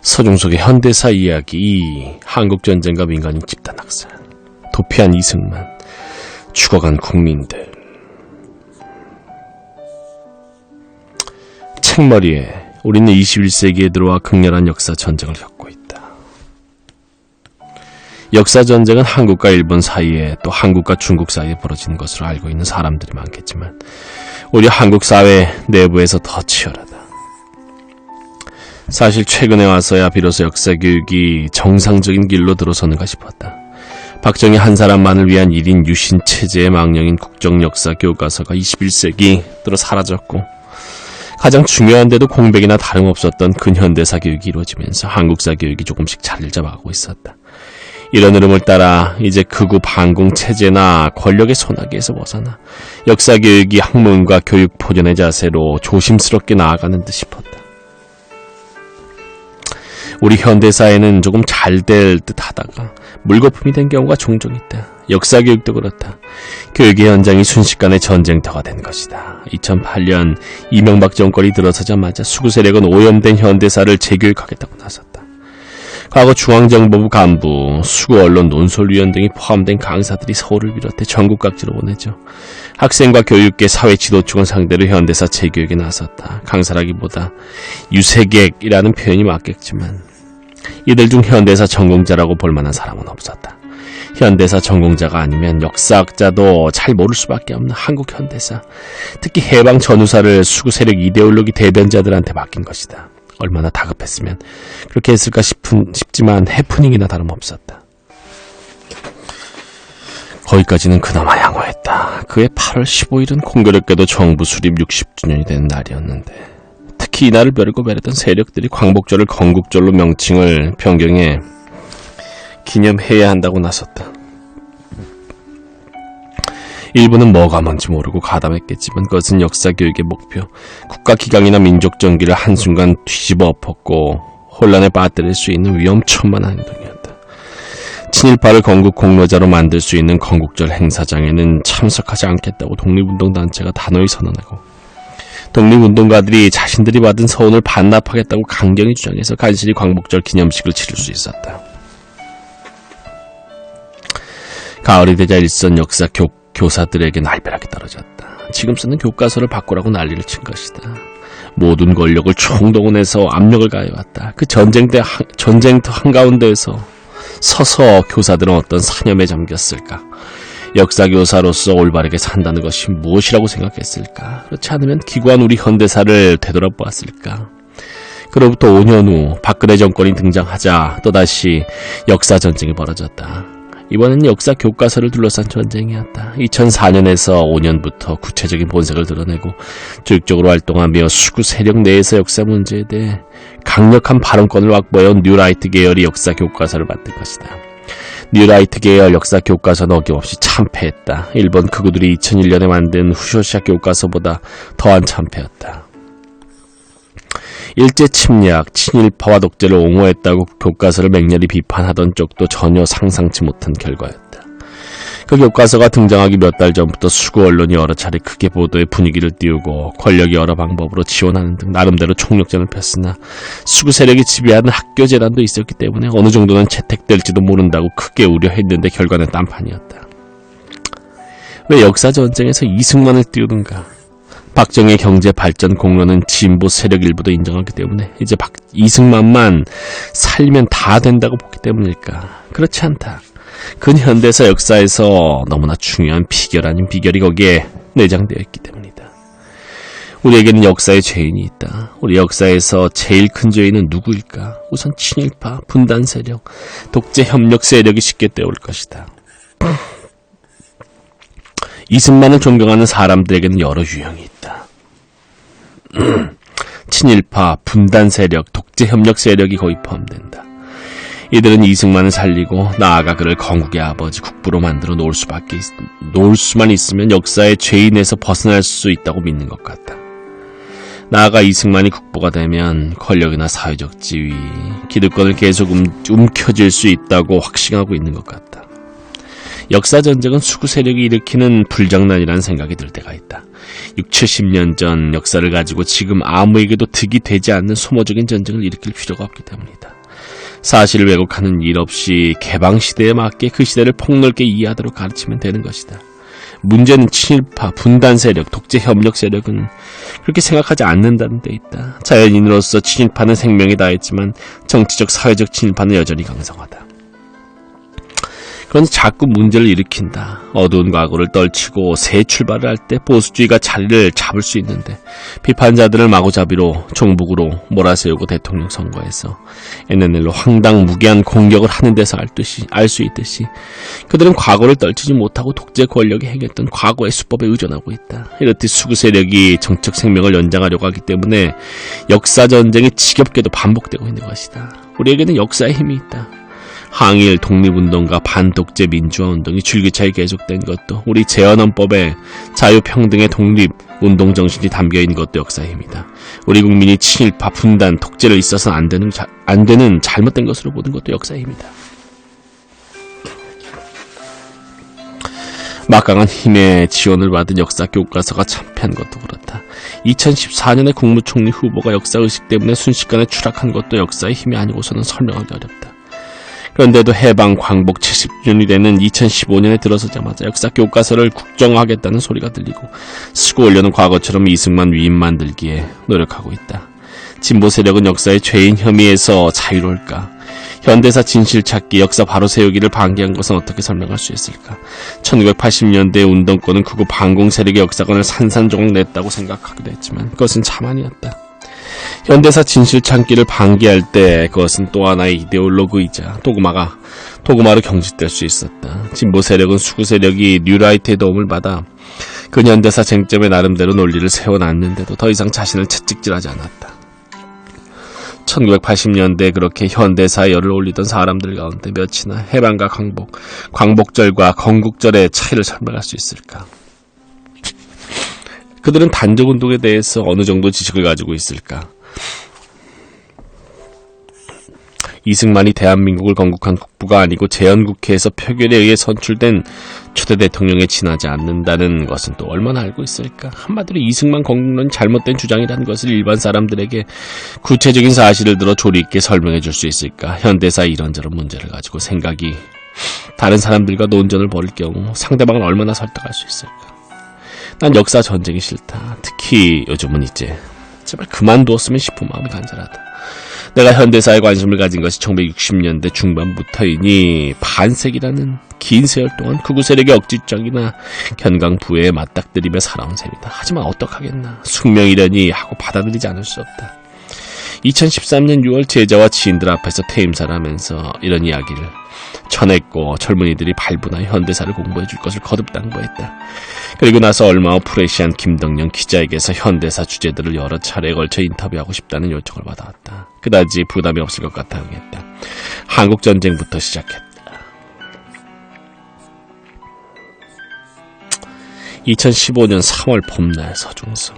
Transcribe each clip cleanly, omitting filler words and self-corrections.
서중석의 현대사 이야기, 한국전쟁과 민간인 집단 학살, 도피한 이승만, 죽어간 국민들. 책머리에 우리는 21세기에 들어와 극렬한 역사 전쟁을 겪고 있다. 역사 전쟁은 한국과 일본 사이에 또 한국과 중국 사이에 벌어지는 것으로 알고 있는 사람들이 많겠지만 오히려 한국 사회 내부에서 더 치열하다. 사실 최근에 와서야 비로소 역사교육이 정상적인 길로 들어서는가 싶었다. 박정희 한 사람만을 위한 1인 유신 체제의 망령인 국정역사 교과서가 21세기 들어 사라졌고 가장 중요한데도 공백이나 다름없었던 근현대사 교육이 이루어지면서 한국사 교육이 조금씩 자리를 잡아가고 있었다. 이런 흐름을 따라 이제 극우 반공 체제나 권력의 소나기에서 벗어나 역사 교육이 학문과 교육 포전의 자세로 조심스럽게 나아가는 듯 싶었다. 우리 현대사에는 조금 잘 될 듯 하다가 물거품이 된 경우가 종종 있다. 역사교육도 그렇다. 교육의 현장이 순식간에 전쟁터가 된 것이다. 2008년 이명박 정권이 들어서자마자 수구 세력은 오염된 현대사를 재교육하겠다고 나섰다. 과거 중앙정보부 간부, 수구 언론 논설위원 등이 포함된 강사들이 서울을 비롯해 전국 각지로 보내죠. 학생과 교육계 사회 지도층을 상대로 현대사 재교육에 나섰다. 강사라기보다 유색객이라는 표현이 맞겠지만 이들 중 현대사 전공자라고 볼 만한 사람은 없었다. 현대사 전공자가 아니면 역사학자도 잘 모를 수밖에 없는 한국 현대사, 특히 해방 전후사를 수구 세력 이데올로기 대변자들한테 맡긴 것이다. 얼마나 다급했으면 그렇게 했을까 싶지만 해프닝이나 다름없었다. 거기까지는 그나마 양호했다. 그해 8월 15일은 공교롭게도 정부 수립 60주년이 되는 날이었는데 특히 이날을 벼르고 매렸던 세력들이 광복절을 건국절로 명칭을 변경해 기념해야 한다고 나섰다. 일부는 뭐가 뭔지 모르고 가담했겠지만 그것은 역사교육의 목표, 국가기강이나 민족정기를 한순간 뒤집어 엎었고 혼란에 빠뜨릴 수 있는 위험천만한 행동이었다. 친일파를 건국 공로자로 만들 수 있는 건국절 행사장에는 참석하지 않겠다고 독립운동단체가 단호히 선언하고 독립운동가들이 자신들이 받은 서운을 반납하겠다고 강경히 주장해서 간신히 광복절 기념식을 치를 수 있었다. 가을이 되자 일선 역사 교사들에게 날벼락이 떨어졌다. 지금 쓰는 교과서를 바꾸라고 난리를 친 것이다. 모든 권력을 총동원해서 압력을 가해왔다. 그 전쟁터 한가운데에서 서서 교사들은 어떤 사념에 잠겼을까? 역사교사로서 올바르게 산다는 것이 무엇이라고 생각했을까? 그렇지 않으면 기구한 우리 현대사를 되돌아보았을까? 그로부터 5년 후 박근혜 정권이 등장하자 또다시 역사전쟁이 벌어졌다. 이번엔 역사 교과서를 둘러싼 전쟁이었다. 2004년에서 5년부터 구체적인 본색을 드러내고 조직적으로 활동하며 수구 세력 내에서 역사 문제에 대해 강력한 발언권을 확보해온 뉴라이트 계열이 역사 교과서를 만든 것이다. 뉴라이트 계열 역사 교과서는 어김없이 참패했다. 일본 극우들이 2001년에 만든 후쇼시아 교과서보다 더한 참패였다. 일제 침략, 친일파와 독재를 옹호했다고 교과서를 맹렬히 비판하던 쪽도 전혀 상상치 못한 결과였다. 그 교과서가 등장하기 몇 달 전부터 수구 언론이 여러 차례 크게 보도의 분위기를 띄우고 권력이 여러 방법으로 지원하는 등 나름대로 총력전을 폈으나 수구 세력이 지배하는 학교 재단도 있었기 때문에 어느 정도는 채택될지도 모른다고 크게 우려했는데 결과는 딴판이었다. 왜 역사전쟁에서 이승만을 띄우는가? 박정희의 경제발전 공로는 진보 세력 일부도 인정하기 때문에 이제 이승만만 살면 다 된다고 보기 때문일까? 그렇지 않다. 근현대사 역사에서 너무나 중요한 비결 아닌 비결이 거기에 내장되어 있기 때문이다. 우리에게는 역사의 죄인이 있다. 우리 역사에서 제일 큰 죄인은 누구일까? 우선 친일파, 분단 세력, 독재 협력 세력이 쉽게 떼올 것이다. 이승만을 존경하는 사람들에게는 여러 유형이 있다. 친일파, 분단 세력, 독재 협력 세력이 거의 포함된다. 이들은 이승만을 살리고 나아가 그를 건국의 아버지 국부로 만들어 놓을 수만 있으면 역사의 죄인에서 벗어날 수 있다고 믿는 것 같다. 나아가 이승만이 국부가 되면 권력이나 사회적 지위, 기득권을 계속 움켜쥘 수 있다고 확신하고 있는 것 같다. 역사 전쟁은 수구 세력이 일으키는 불장난이라는 생각이 들 때가 있다. 6, 70년 전 역사를 가지고 지금 아무에게도 득이 되지 않는 소모적인 전쟁을 일으킬 필요가 없기 때문이다. 사실을 왜곡하는 일 없이 개방시대에 맞게 그 시대를 폭넓게 이해하도록 가르치면 되는 것이다. 문제는 친일파, 분단 세력, 독재 협력 세력은 그렇게 생각하지 않는다는 데 있다. 자연인으로서 친일파는 생명이 다했지만 정치적, 사회적 친일파는 여전히 강성하다. 그건 자꾸 문제를 일으킨다. 어두운 과거를 떨치고 새 출발을 할 때 보수주의가 자리를 잡을 수 있는데 비판자들을 마구잡이로 종북으로 몰아세우고 대통령 선거에서 NNL로 황당무계한 공격을 하는 데서 알 수 있듯이 그들은 과거를 떨치지 못하고 독재 권력이 행했던 과거의 수법에 의존하고 있다. 이렇듯 수구 세력이 정책 생명을 연장하려고 하기 때문에 역사전쟁이 지겹게도 반복되고 있는 것이다. 우리에게는 역사의 힘이 있다. 항일 독립운동과 반독재 민주화운동이 줄기차게 계속된 것도 우리 재헌헌법에 자유평등의 독립운동 정신이 담겨있는 것도 역사의 힘이다. 우리 국민이 친일파, 분단, 독재를 있어서는 안 되는 잘못된 것으로 보는 것도 역사의 힘이다. 막강한 힘의 지원을 받은 역사 교과서가 참패한 것도 그렇다. 2014년에 국무총리 후보가 역사의식 때문에 순식간에 추락한 것도 역사의 힘이 아니고서는 설명하기 어렵다. 그런데도 해방 광복 70주년이 되는 2015년에 들어서자마자 역사 교과서를 국정화하겠다는 소리가 들리고 쓰고 올려는 과거처럼 이승만 위임 만들기에 노력하고 있다. 진보 세력은 역사의 죄인 혐의에서 자유로울까? 현대사 진실 찾기, 역사 바로 세우기를 방기한 것은 어떻게 설명할 수 있을까? 1980년대 운동권은 극우 반공 세력의 역사관을 산산조각 냈다고 생각하기도 했지만 그것은 자만이었다. 현대사 진실 찾기를 방기할 때 그것은 또 하나의 이데올로그이자 도구마로 경직될 수 있었다. 진보 세력은 수구 세력이 뉴라이트의 도움을 받아 근현대사 쟁점의 나름대로 논리를 세워놨는데도 더 이상 자신을 채찍질하지 않았다. 1980년대에 그렇게 현대사에 열을 올리던 사람들 가운데 몇이나 해방과 광복절과 건국절의 차이를 설명할 수 있을까? 그들은 단적운동에 대해서 어느 정도 지식을 가지고 있을까? 이승만이 대한민국을 건국한 국부가 아니고 재헌국회에서 표결에 의해 선출된 초대 대통령에 지나지 않는다는 것은 또 얼마나 알고 있을까? 한마디로 이승만 건국론이 잘못된 주장이라는 것을 일반 사람들에게 구체적인 사실을 들어 조리 있게 설명해 줄 수 있을까? 현대사의 이런저런 문제를 가지고 생각이 다른 사람들과 논전을 벌일 경우 상대방을 얼마나 설득할 수 있을까? 난 역사 전쟁이 싫다. 특히 요즘은 이제 제발 그만두었으면 싶은 마음이 간절하다. 내가 현대사에 관심을 가진 것이 1960년대 중반부터이니 반세기라는 긴 세월 동안 극우 세력의 억지적이나 견강 부회에 맞닥뜨리며 살아온 셈이다. 하지만 어떡하겠나. 숙명이려니 하고 받아들이지 않을 수 없다. 2013년 6월 제자와 지인들 앞에서 퇴임사를 하면서 이런 이야기를 전했고 젊은이들이 발부나 현대사를 공부해 줄 것을 거듭 당부했다. 그리고 나서 얼마 후 프레시안 김덕령 기자에게서 현대사 주제들을 여러 차례에 걸쳐 인터뷰하고 싶다는 요청을 받아왔다. 그다지 부담이 없을 것 같아 응했다. 한국전쟁부터 시작했다. 2015년 3월 봄날 서중서.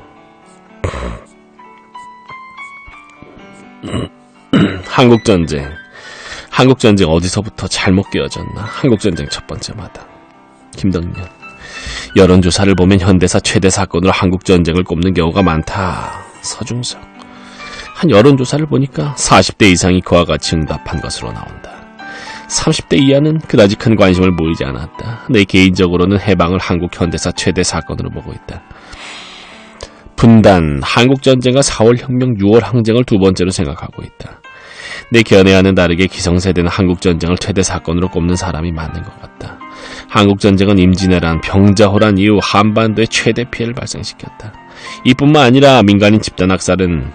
한국전쟁 어디서부터 잘못 끼어졌나? 한국전쟁 첫 번째 마당. 김덕년. 여론조사를 보면 현대사 최대 사건으로 한국전쟁을 꼽는 경우가 많다. 서중석. 한 여론조사를 보니까 40대 이상이 그와 같이 응답한 것으로 나온다. 30대 이하는 그다지 큰 관심을 보이지 않았다. 내 개인적으로는 해방을 한국 현대사 최대 사건으로 보고 있다. 분단, 한국전쟁과 4월 혁명, 6월 항쟁을 두 번째로 생각하고 있다. 내 견해와는 다르게 기성세대는 한국전쟁을 최대 사건으로 꼽는 사람이 맞는 것 같다. 한국전쟁은 임진왜란, 병자호란 이후 한반도에 최대 피해를 발생시켰다. 이뿐만 아니라 민간인 집단 학살은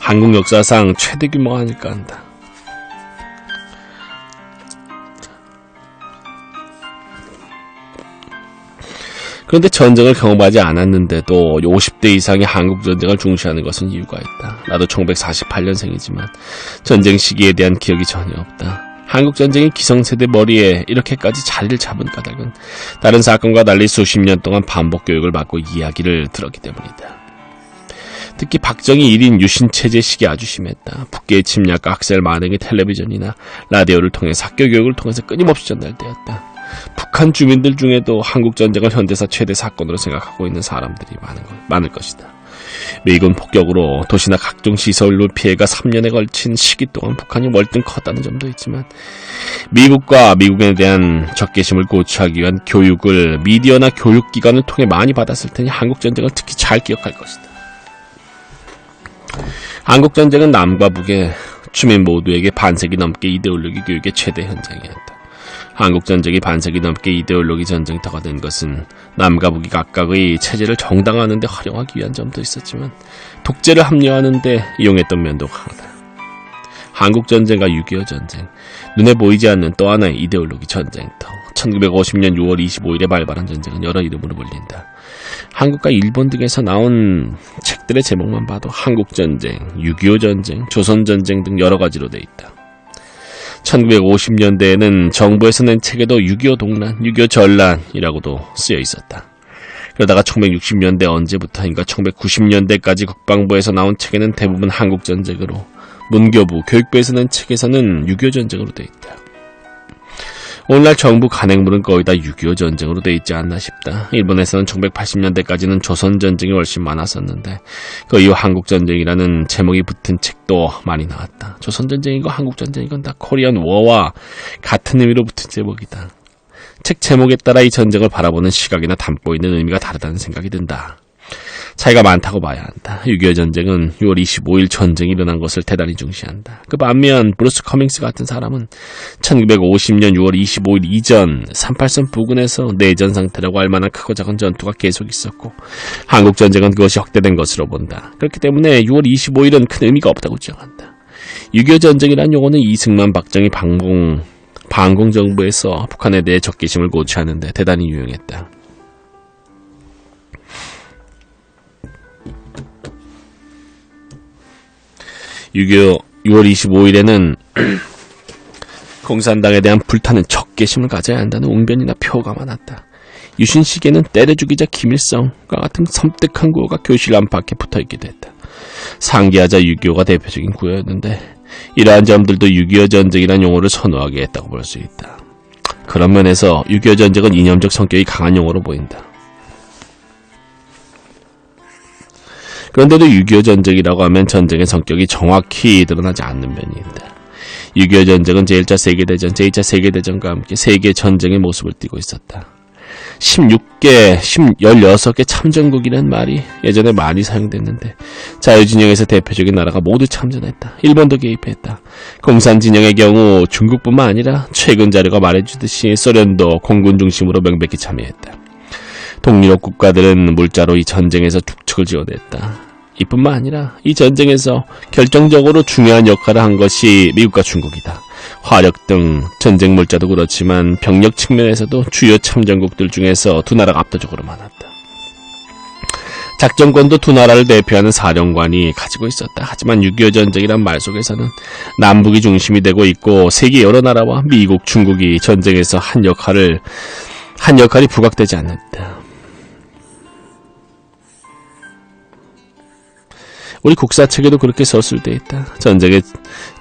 한국 역사상 최대 규모가 아닐까 한다. 그런데 전쟁을 경험하지 않았는데도 50대 이상의 한국전쟁을 중시하는 것은 이유가 있다. 나도 1948년생이지만 전쟁 시기에 대한 기억이 전혀 없다. 한국전쟁이 기성세대 머리에 이렇게까지 자리를 잡은 까닭은 다른 사건과 달리 수십 년 동안 반복 교육을 받고 이야기를 들었기 때문이다. 특히 박정희 1인 유신체제식이 아주 심했다. 북계의 침략과 학살 만행의 텔레비전이나 라디오를 통해서 학교 교육을 통해서 끊임없이 전달되었다. 북한 주민들 중에도 한국전쟁을 현대사 최대 사건으로 생각하고 있는 사람들이 많을 것이다. 미군 폭격으로 도시나 각종 시설물 피해가 3년에 걸친 시기 동안 북한이 월등 컸다는 점도 있지만 미국과 미국에 대한 적개심을 고취하기 위한 교육을 미디어나 교육기관을 통해 많이 받았을 테니 한국전쟁을 특히 잘 기억할 것이다. 한국전쟁은 남과 북의 주민 모두에게 반세기 넘게 이데올로기 교육의 최대 현장이었다. 한국전쟁이 반세기 넘게 이데올로기 전쟁터가 된 것은 남과 북이 각각의 체제를 정당화하는 데 활용하기 위한 점도 있었지만 독재를 합리화하는 데 이용했던 면도 강하다. 한국전쟁과 6.25 전쟁, 눈에 보이지 않는 또 하나의 이데올로기 전쟁터. 1950년 6월 25일에 발발한 전쟁은 여러 이름으로 불린다. 한국과 일본 등에서 나온 책들의 제목만 봐도 한국전쟁, 6.25 전쟁, 조선전쟁 등 여러 가지로 돼 있다. 1950년대에는 정부에서 낸 책에도 6.25 동란, 6.25 전란이라고도 쓰여 있었다. 그러다가 1960년대 언제부터인가 1990년대까지 국방부에서 나온 책에는 대부분 한국전쟁으로, 문교부, 교육부에서 낸 책에서는 6.25 전쟁으로 돼 있다. 오늘날 정부 간행물은 거의 다 6.25 전쟁으로 돼 있지 않나 싶다. 일본에서는 1980년대까지는 조선전쟁이 훨씬 많았었는데 그 이후 한국전쟁이라는 제목이 붙은 책도 많이 나왔다. 조선전쟁이고 한국전쟁이건 다 코리안 워와 같은 의미로 붙은 제목이다. 책 제목에 따라 이 전쟁을 바라보는 시각이나 담고 있는 의미가 다르다는 생각이 든다. 차이가 많다고 봐야 한다. 6.25 전쟁은 6월 25일 전쟁이 일어난 것을 대단히 중시한다. 그 반면 브루스 커밍스 같은 사람은 1950년 6월 25일 이전 38선 부근에서 내전 상태라고 할 만한 크고 작은 전투가 계속 있었고 한국 전쟁은 그것이 확대된 것으로 본다. 그렇기 때문에 6월 25일은 큰 의미가 없다고 주장한다. 6.25 전쟁이란 용어는 이승만, 박정희 반공 정부에서 북한에 대해 적개심을 고취하는 데 대단히 유용했다. 6.25 6월 25일에는 공산당에 대한 불타는 적개심을 가져야 한다는 웅변이나 표가 많았다. 유신식에는 때려 죽이자 김일성과 같은 섬뜩한 구호가 교실 안팎에 붙어있기도 했다. 상기하자 6.25가 대표적인 구호였는데 이러한 점들도 6.25 전쟁이라는 용어를 선호하게 했다고 볼 수 있다. 그런 면에서 6.25 전쟁은 이념적 성격이 강한 용어로 보인다. 그런데도 6.25 전쟁이라고 하면 전쟁의 성격이 정확히 드러나지 않는 면이 있다. 6.25 전쟁은 제1차 세계대전, 제2차 세계대전과 함께 세계 전쟁의 모습을 띠고 있었다. 16개 참전국이라는 말이 예전에 많이 사용됐는데 자유진영에서 대표적인 나라가 모두 참전했다. 일본도 개입했다. 공산진영의 경우 중국뿐만 아니라 최근 자료가 말해주듯이 소련도 공군 중심으로 명백히 참여했다. 동유럽 국가들은 물자로 이 전쟁에서 축척을 지어냈다. 이뿐만 아니라 이 전쟁에서 결정적으로 중요한 역할을 한 것이 미국과 중국이다. 화력 등 전쟁 물자도 그렇지만 병력 측면에서도 주요 참전국들 중에서 두 나라가 압도적으로 많았다. 작전권도 두 나라를 대표하는 사령관이 가지고 있었다. 하지만 6.25 전쟁이란 말 속에서는 남북이 중심이 되고 있고 세계 여러 나라와 미국, 중국이 전쟁에서 한 역할이 부각되지 않았다. 우리 국사책에도 그렇게 서술되어 있다. 전쟁의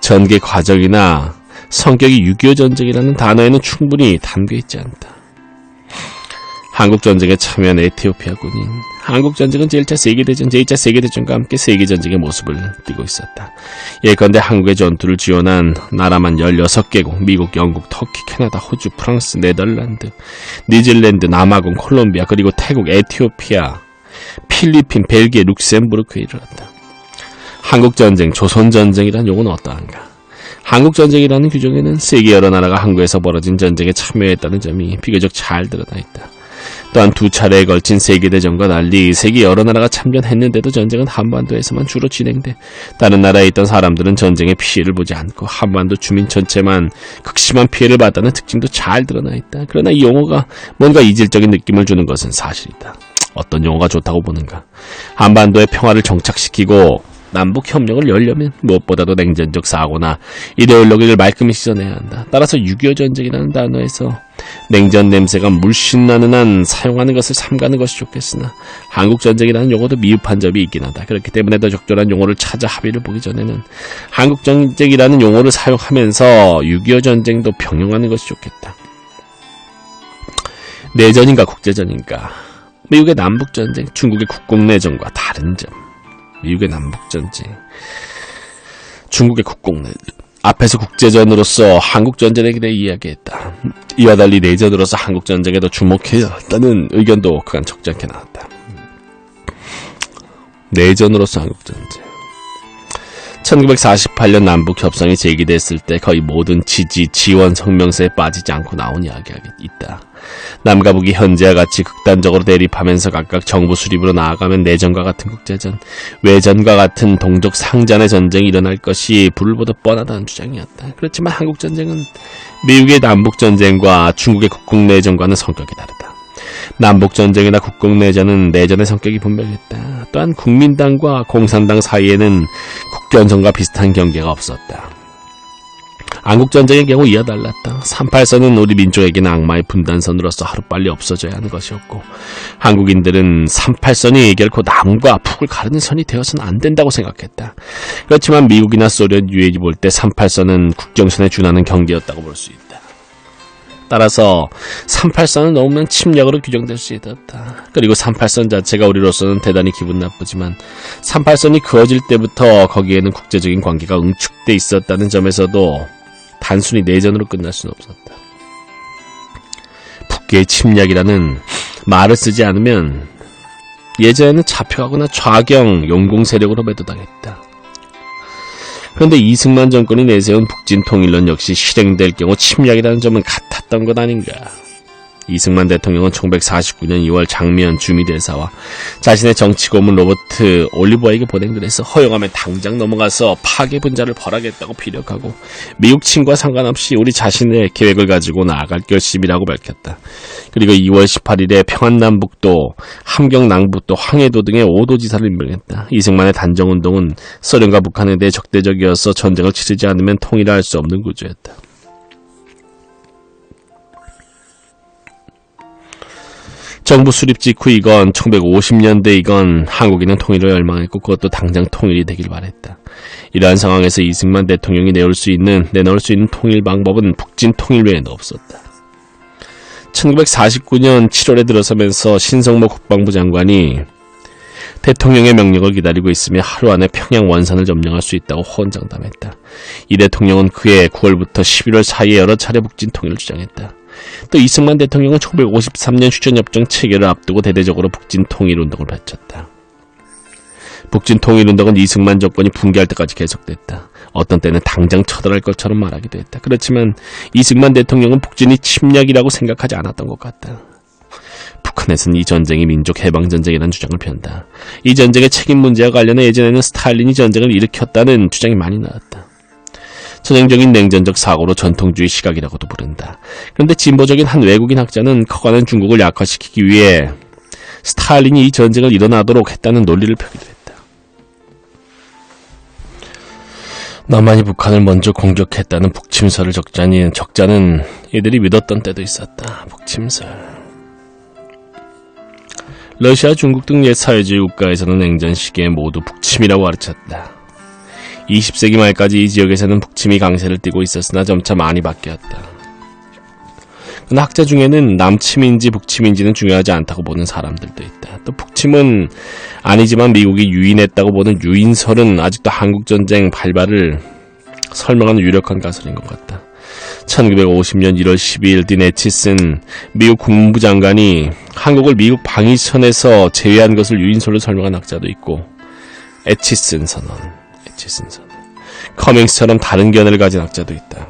전개 과정이나 성격이 6.25 전쟁이라는 단어에는 충분히 담겨있지 않다. 한국전쟁에 참여한 에티오피아 군인, 한국전쟁은 제1차 세계대전, 제2차 세계대전과 함께 세계전쟁의 모습을 띠고 있었다. 예컨대 한국의 전투를 지원한 나라만 16개국, 미국, 영국, 터키, 캐나다, 호주, 프랑스, 네덜란드, 뉴질랜드, 남아공, 콜롬비아, 그리고 태국, 에티오피아, 필리핀, 벨기에, 룩셈부르크에 이르렀다. 한국전쟁, 조선전쟁이란 용어는 어떠한가? 한국전쟁이라는 규정에는 세계 여러 나라가 한국에서 벌어진 전쟁에 참여했다는 점이 비교적 잘 드러나 있다. 또한 두 차례에 걸친 세계대전과 달리 세계 여러 나라가 참전했는데도 전쟁은 한반도에서만 주로 진행돼 다른 나라에 있던 사람들은 전쟁의 피해를 보지 않고 한반도 주민 전체만 극심한 피해를 봤다는 특징도 잘 드러나 있다. 그러나 이 용어가 뭔가 이질적인 느낌을 주는 것은 사실이다. 어떤 용어가 좋다고 보는가? 한반도의 평화를 정착시키고 남북 협력을 열려면 무엇보다도 냉전적 사고나 이데올로기를 말끔히 씻어내야 한다. 따라서 6.25 전쟁이라는 단어에서 냉전 냄새가 물씬 나는 한 사용하는 것을 삼가는 것이 좋겠으나 한국 전쟁이라는 용어도 미흡한 점이 있긴 하다. 그렇기 때문에 더 적절한 용어를 찾아 합의를 보기 전에는 한국 전쟁이라는 용어를 사용하면서 6.25 전쟁도 병용하는 것이 좋겠다. 내전인가 국제전인가? 미국의 남북전쟁, 중국의 국공내전과 다른 점. 미국의 남북전쟁, 중국의 국공내전. 앞에서 국제전으로서 한국전쟁에 대해 이야기했다. 이와 달리 내전으로서 한국전쟁에도 주목해야 한다는 의견도 그간 적잖게 나왔다. 내전으로서 한국전쟁. 1948년 남북협상이 제기됐을 때 거의 모든 지원 성명서에 빠지지 않고 나온 이야기가 있다. 남과 북이 현재와 같이 극단적으로 대립하면서 각각 정부 수립으로 나아가면 내전과 같은 국제전, 외전과 같은 동족 상잔의 전쟁이 일어날 것이 불을 보듯 뻔하다는 주장이었다. 그렇지만 한국전쟁은 미국의 남북전쟁과 중국의 국공내전과는 성격이 다르다. 남북전쟁이나 국공내전은 내전의 성격이 분명했다. 또한 국민당과 공산당 사이에는 국견선과 비슷한 경계가 없었다. 한국전쟁의 경우 이와 달랐다. 38선은 우리 민족에게는 악마의 분단선으로서 하루빨리 없어져야 하는 것이었고 한국인들은 38선이 결코 남과 북을 가르는 선이 되어서는 안 된다고 생각했다. 그렇지만 미국이나 소련 유엔이 볼 때 38선은 국경선에 준하는 경계였다고 볼 수 있다. 따라서 38선을 넘으면 침략으로 규정될 수 있었다. 그리고 38선 자체가 우리로서는 대단히 기분 나쁘지만 38선이 그어질 때부터 거기에는 국제적인 관계가 응축돼 있었다는 점에서도 단순히 내전으로 끝날 수는 없었다. 북괴의 침략이라는 말을 쓰지 않으면 예전에는 잡혀가거나 좌경, 용공 세력으로 매도당했다. 그런데 이승만 정권이 내세운 북진 통일론 역시 실행될 경우 침략이라는 점은 같았던 것 아닌가. 이승만 대통령은 1949년 2월 장미연 주미대사와 자신의 정치고문 로버트 올리버에게 보낸 글에서 허용하면 당장 넘어가서 파괴 분자를 벌하겠다고 피력하고 미국 친구와 상관없이 우리 자신의 계획을 가지고 나아갈 결심이라고 밝혔다. 그리고 2월 18일에 평안남북도, 함경남북도, 황해도 등의 5도 지사를 임명했다. 이승만의 단정운동은 소련과 북한에 대해 적대적이어서 전쟁을 치르지 않으면 통일을 할 수 없는 구조였다. 정부 수립 직후이건 1950년대이건 한국인은 통일을 열망했고 그것도 당장 통일이 되길 바랬다. 이러한 상황에서 이승만 대통령이 내놓을 수 있는 통일 방법은 북진 통일 외에는 없었다. 1949년 7월에 들어서면서 신성모 국방부 장관이 대통령의 명령을 기다리고 있으며 하루 안에 평양 원산을 점령할 수 있다고 호언장담했다. 이 대통령은 그해 9월부터 11월 사이에 여러 차례 북진 통일을 주장했다. 또 이승만 대통령은 1953년 휴전협정 체결을 앞두고 대대적으로 북진 통일운동을 펼쳤다. 북진 통일운동은 이승만 정권이 붕괴할 때까지 계속됐다. 어떤 때는 당장 처단할 것처럼 말하기도 했다. 그렇지만 이승만 대통령은 북진이 침략이라고 생각하지 않았던 것 같다. 북한에서는 이 전쟁이 민족 해방전쟁이라는 주장을 편다. 이 전쟁의 책임 문제와 관련해 예전에는 스탈린이 전쟁을 일으켰다는 주장이 많이 나왔다. 전형적인 냉전적 사고로 전통주의 시각이라고도 부른다. 그런데 진보적인 한 외국인 학자는 커가는 중국을 약화시키기 위해 스탈린이 이 전쟁을 일어나도록 했다는 논리를 펴기도 했다. 남한이 북한을 먼저 공격했다는 북침설을 적자는 이들이 믿었던 때도 있었다. 북침설. 러시아, 중국 등 옛 사회주의 국가에서는 냉전 시기에 모두 북침이라고 가르쳤다. 20세기 말까지 이 지역에서는 북침이 강세를 띠고 있었으나 점차 많이 바뀌었다. 그러나 학자 중에는 남침인지 북침인지는 중요하지 않다고 보는 사람들도 있다. 또 북침은 아니지만 미국이 유인했다고 보는 유인설은 아직도 한국전쟁 발발을 설명하는 유력한 가설인 것 같다. 1950년 1월 12일 딘 에치슨 미국 국무부 장관이 한국을 미국 방위선에서 제외한 것을 유인설로 설명한 학자도 있고 에치슨 선언, 커밍스처럼 다른 견해를 가진 학자도 있다.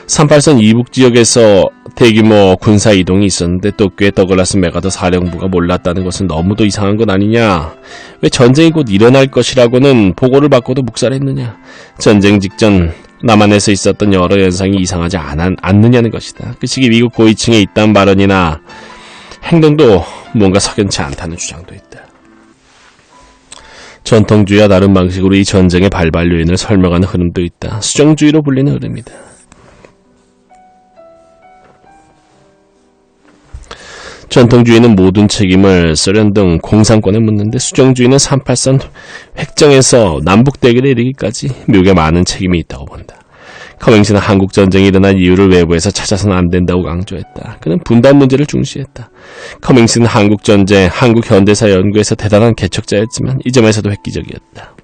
38선 이북 지역에서 대규모 군사 이동이 있었는데 또 꽤 더글라스 메가더 사령부가 몰랐다는 것은 너무도 이상한 건 아니냐? 왜 전쟁이 곧 일어날 것이라고는 보고를 받고도 묵살했느냐? 전쟁 직전 남한에서 있었던 여러 현상이 이상하지 않느냐는 것이다. 그 시기 미국 고위층에 있다는 발언이나 행동도 뭔가 석연치 않다는 주장도 있다. 전통주의와 다른 방식으로 이 전쟁의 발발 요인을 설명하는 흐름도 있다. 수정주의로 불리는 흐름이다. 전통주의는 모든 책임을 소련 등 공산권에 묻는데 수정주의는 3.8선 획정에서 남북 대결에 이르기까지 미국에 많은 책임이 있다고 본다. 커밍스는 한국전쟁이 일어난 이유를 외부에서 찾아서는 안 된다고 강조했다. 그는 분단 문제를 중시했다. 커밍스는 한국전쟁, 한국 현대사 연구에서 대단한 개척자였지만 이 점에서도 획기적이었다.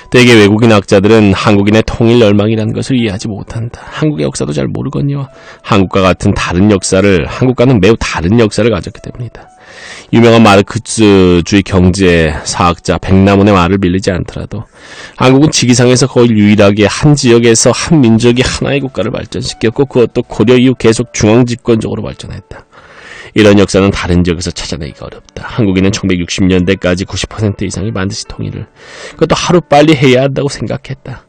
대개 외국인 학자들은 한국인의 통일 열망이라는 것을 이해하지 못한다. 한국의 역사도 잘 모르거니와 한국과는 매우 다른 역사를 가졌기 때문이다. 유명한 마르크스주의 경제 사학자 백남원의 말을 빌리지 않더라도 한국은 지기상에서 거의 유일하게 한 지역에서 한 민족이 하나의 국가를 발전시켰고 그것도 고려 이후 계속 중앙집권적으로 발전했다. 이런 역사는 다른 지역에서 찾아내기가 어렵다. 한국인은 1960년대까지 90% 이상이 반드시 통일을, 그것도 하루빨리 해야 한다고 생각했다.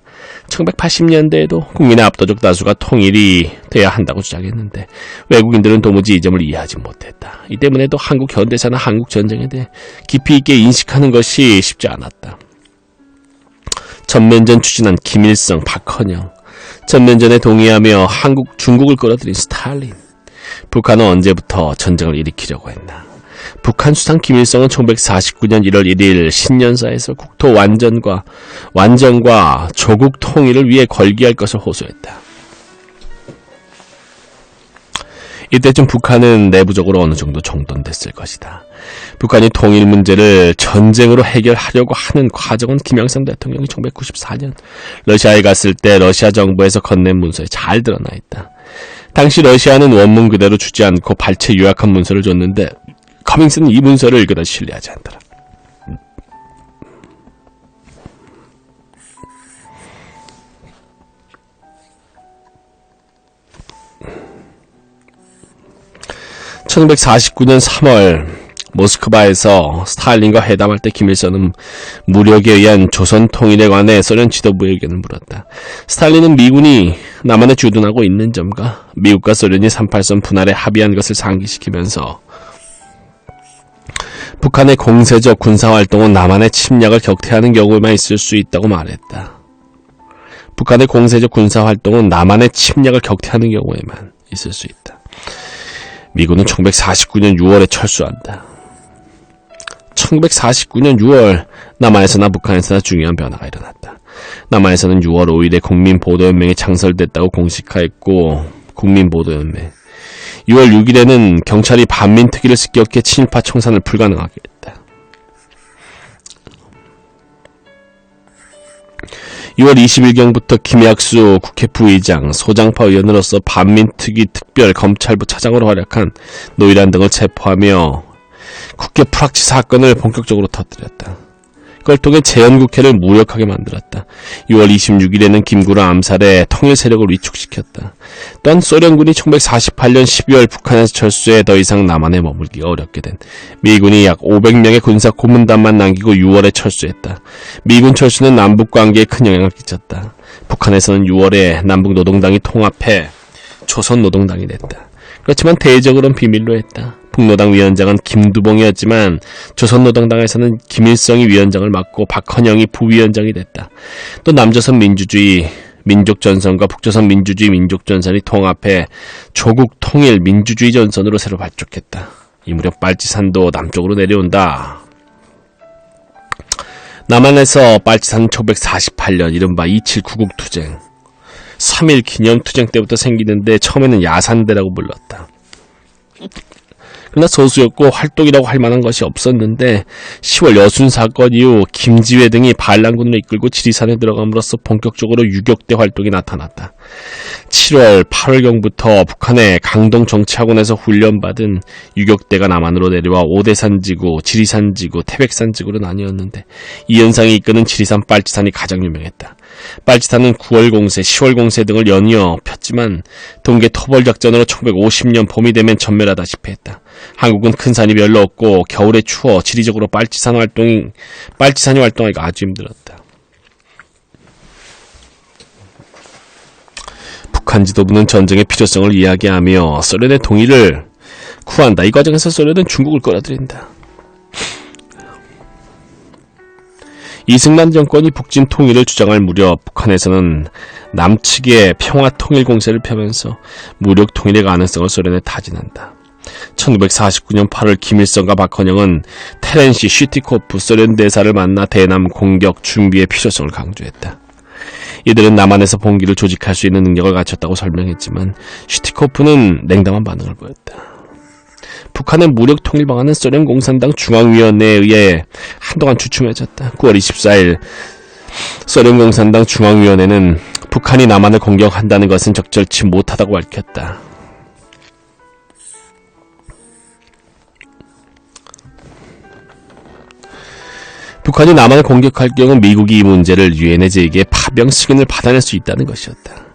1980년대에도 국민의 압도적 다수가 통일이 돼야 한다고 주장했는데 외국인들은 도무지 이 점을 이해하지 못했다. 이 때문에도 한국 현대사나 한국 전쟁에 대해 깊이 있게 인식하는 것이 쉽지 않았다. 전면전 추진한 김일성, 박헌영, 전면전에 동의하며 중국을 끌어들인 스탈린, 북한은 언제부터 전쟁을 일으키려고 했나? 북한 수상 김일성은 1949년 1월 1일 신년사에서 국토 완전과 조국 통일을 위해 걸기할 것을 호소했다. 이때쯤 북한은 내부적으로 어느 정도 정돈됐을 것이다. 북한이 통일 문제를 전쟁으로 해결하려고 하는 과정은 김영삼 대통령이 1994년 러시아에 갔을 때 러시아 정부에서 건넨 문서에 잘 드러나 있다. 당시 러시아는 원문 그대로 주지 않고 발췌 요약한 문서를 줬는데 커밍스는 이 문서를 읽으다 신뢰하지 않더라. (1949년 3월) 모스크바에서 스탈린과 회담할 때 김일성은 무력에 의한 조선 통일에 관해 소련 지도부의 의견을 물었다. 스탈린은 미군이 남한에 주둔하고 있는 점과 미국과 소련이 38선 분할에 합의한 것을 상기시키면서 북한의 공세적 군사활동은 남한의 침략을 격퇴하는 경우에만 있을 수 있다고 말했다. 북한의 공세적 군사활동은 남한의 침략을 격퇴하는 경우에만 있을 수 있다. 미군은 1949년 6월에 철수한다. 1949년 6월 남한에서나 북한에서나 중요한 변화가 일어났다. 남한에서는 6월 5일에 국민보도연맹이 창설됐다고 공식화했고 국민보도연맹 6월 6일에는 경찰이 반민특위를 습격해 친일파 청산을 불가능하게 했다. 6월 20일경부터 김약수 국회 부의장, 소장파 의원으로서 반민특위 특별검찰부 차장으로 활약한 노일한 등을 체포하며 국회 프락치 사건을 본격적으로 터뜨렸다. 그걸 통해 재헌국회를 무력하게 만들었다. 6월 26일에는 김구라 암살에 통일 세력을 위축시켰다. 또한 소련군이 1948년 12월 북한에서 철수해 더 이상 남한에 머물기가 어렵게 된 미군이 약 500명의 군사 고문단만 남기고 6월에 철수했다. 미군 철수는 남북관계에 큰 영향을 끼쳤다. 북한에서는 6월에 남북노동당이 통합해 조선노동당이 됐다. 그렇지만 대외적으로는 비밀로 했다. 북노당 위원장은 김두봉이었지만 조선노동당에서는 김일성이 위원장을 맡고 박헌영이 부위원장이 됐다. 또 남조선 민주주의 민족전선과 북조선 민주주의 민족전선이 통합해 조국 통일 민주주의 전선으로 새로 발족했다. 이 무렵 빨치산도 남쪽으로 내려온다. 남한에서 빨치산은 1948년 이른바 27구국 투쟁 3.1 기념투쟁 때부터 생기는데 처음에는 야산대라고 불렀다. 그러나 소수였고 활동이라고 할 만한 것이 없었는데 10월 여순 사건 이후 김지회 등이 반란군을 이끌고 지리산에 들어감으로써 본격적으로 유격대 활동이 나타났다. 7월, 8월경부터 북한의 강동 정치학원에서 훈련받은 유격대가 남한으로 내려와 오대산지구, 지리산지구, 태백산지구로 나뉘었는데 이 현상이 이끄는 지리산, 빨치산이 가장 유명했다. 빨치산은 9월 공세, 10월 공세 등을 연이어 폈지만 동계 토벌작전으로 1950년 봄이 되면 전멸하다시피 했다. 한국은 큰 산이 별로 없고 겨울에 추워 지리적으로 빨치산이 활동하기가 아주 힘들었다. 북한 지도부는 전쟁의 필요성을 이야기하며 소련의 동의를 구한다. 이 과정에서 소련은 중국을 끌어들인다. 이승만 정권이 북진 통일을 주장할 무렵 북한에서는 남측의 평화 통일 공세를 펴면서 무력 통일의 가능성을 소련에 타진한다. 1949년 8월 김일성과 박헌영은 테렌시 슈티코프 소련 대사를 만나 대남 공격 준비의 필요성을 강조했다. 이들은 남한에서 봉기를 조직할 수 있는 능력을 갖췄다고 설명했지만 슈티코프는 냉담한 반응을 보였다. 북한의 무력 통일 방안은 소련 공산당 중앙위원회에 의해 한동안 주춤해졌다. 9월 24일 소련 공산당 중앙위원회는 북한이 남한을 공격한다는 것은 적절치 못하다고 밝혔다. 북한이 남한을 공격할 경우 미국이 이 문제를 유엔에 제기해 파병 승인을 받아낼 수 있다는 것이었다.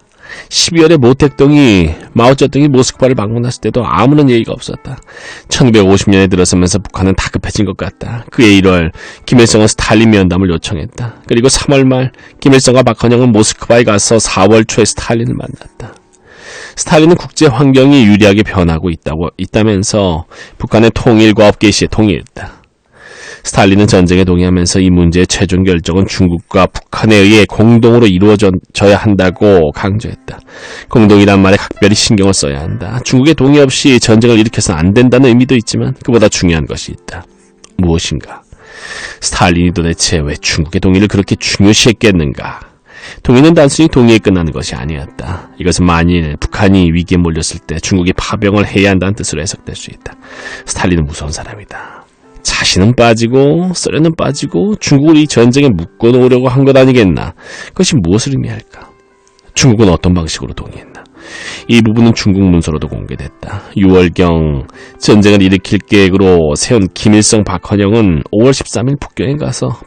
12월에 모택동이 마오쩌둥이 모스크바를 방문했을 때도 아무런 얘기가 없었다. 1950년에 들어서면서 북한은 다급해진 것 같다. 그해 1월 김일성은 스탈린 면담을 요청했다. 그리고 3월 말 김일성과 박헌영은 모스크바에 가서 4월 초에 스탈린을 만났다. 스탈린은 국제 환경이 유리하게 변하고 있다면서 북한의 통일과 업계시에 동의했다. 스탈린은 전쟁에 동의하면서 이 문제의 최종 결정은 중국과 북한에 의해 공동으로 이루어져야 한다고 강조했다. 공동이란 말에 각별히 신경을 써야 한다. 중국의 동의 없이 전쟁을 일으켜서는 안 된다는 의미도 있지만 그보다 중요한 것이 있다. 무엇인가? 스탈린이 도대체 왜 중국의 동의를 그렇게 중요시했겠는가? 동의는 단순히 동의에 끝나는 것이 아니었다. 이것은 만일 북한이 위기에 몰렸을 때 중국이 파병을 해야 한다는 뜻으로 해석될 수 있다. 스탈린은 무서운 사람이다. 자신은 빠지고 소련은 빠지고 중국을 이 전쟁에 묶어놓으려고 한 것 아니겠나. 그것이 무엇을 의미할까? 중국은 어떤 방식으로 동의했나? 이 부분은 중국 문서로도 공개됐다. 6월경 전쟁을 일으킬 계획으로 세운 김일성, 박헌영은 5월 13일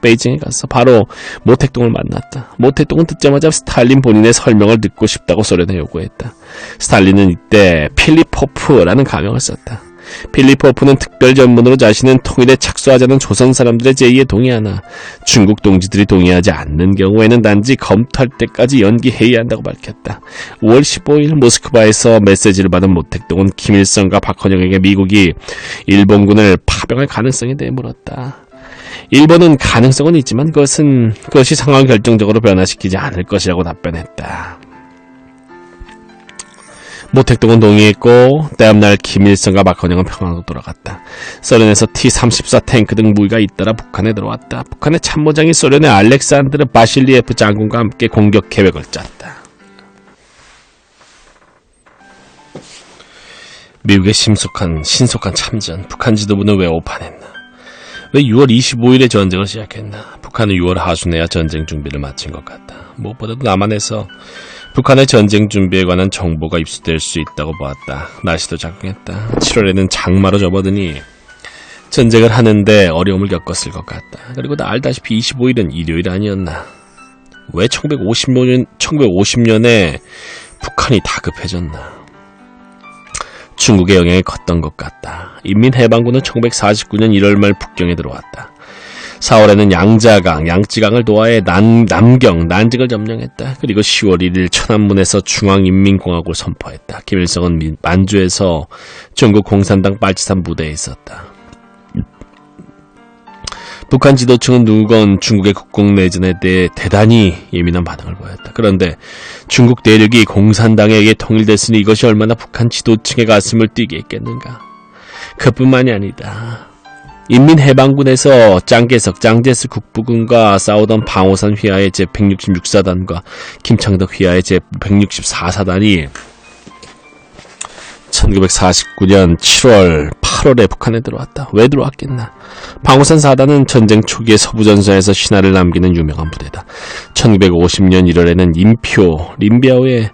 베이징에 가서 바로 모택동을 만났다. 모택동은 듣자마자 스탈린 본인의 설명을 듣고 싶다고 소련에 요구했다. 스탈린은 이때 필리포프라는 가명을 썼다. 필리포프는 특별 전문으로 자신은 통일에 착수하자는 조선 사람들의 제의에 동의하나 중국 동지들이 동의하지 않는 경우에는 단지 검토할 때까지 연기해야 한다고 밝혔다. 5월 15일 모스크바에서 메시지를 받은 모택동은 김일성과 박헌영에게 미국이 일본군을 파병할 가능성에 대해 물었다. 일본은 가능성은 있지만 그것이 상황을 결정적으로 변화시키지 않을 것이라고 답변했다. 모택동은 동의했고 다음날 김일성과 박헌영은 평양으로 돌아갔다. 소련에서 T-34 탱크 등 무기가 잇따라 북한에 들어왔다. 북한의 참모장이 소련의 알렉산드르 바실리에프 장군과 함께 공격 계획을 짰다. 미국의 신속한 참전. 북한 지도부는 왜 오판했나? 왜 6월 25일에 전쟁을 시작했나? 북한은 6월 하순에야 전쟁 준비를 마친 것 같다. 무엇보다도 남한에서 북한의 전쟁 준비에 관한 정보가 입수될 수 있다고 보았다. 날씨도 작용했다. 7월에는 장마로 접어드니 전쟁을 하는데 어려움을 겪었을 것 같다. 그리고 다 알다시피 25일은 일요일 아니었나. 왜 1950년에 북한이 다급해졌나. 중국의 영향이 컸던 것 같다. 인민해방군은 1949년 1월 말 북경에 들어왔다. 4월에는 양지강을 도하해 남경, 난직을 점령했다. 그리고 10월 1일 천안문에서 중앙인민공화국을 선포했다. 김일성은 만주에서 중국 공산당 빨치산 무대에 있었다. 북한 지도층은 누건 중국의 국공내전에 대해 대단히 예민한 반응을 보였다. 그런데 중국 대륙이 공산당에 의해 통일됐으니 이것이 얼마나 북한 지도층의 가슴을 뛰게 했겠는가. 그뿐만이 아니다. 인민해방군에서 장제스 국부군과 싸우던 방호산 휘하의 제166사단과 김창덕 휘하의 제164사단이 1949년 7월, 8월에 북한에 들어왔다. 왜 들어왔겠나? 방호산 사단은 전쟁 초기에 서부전선에서 신화를 남기는 유명한 부대다. 1950년 1월에는 림비아오에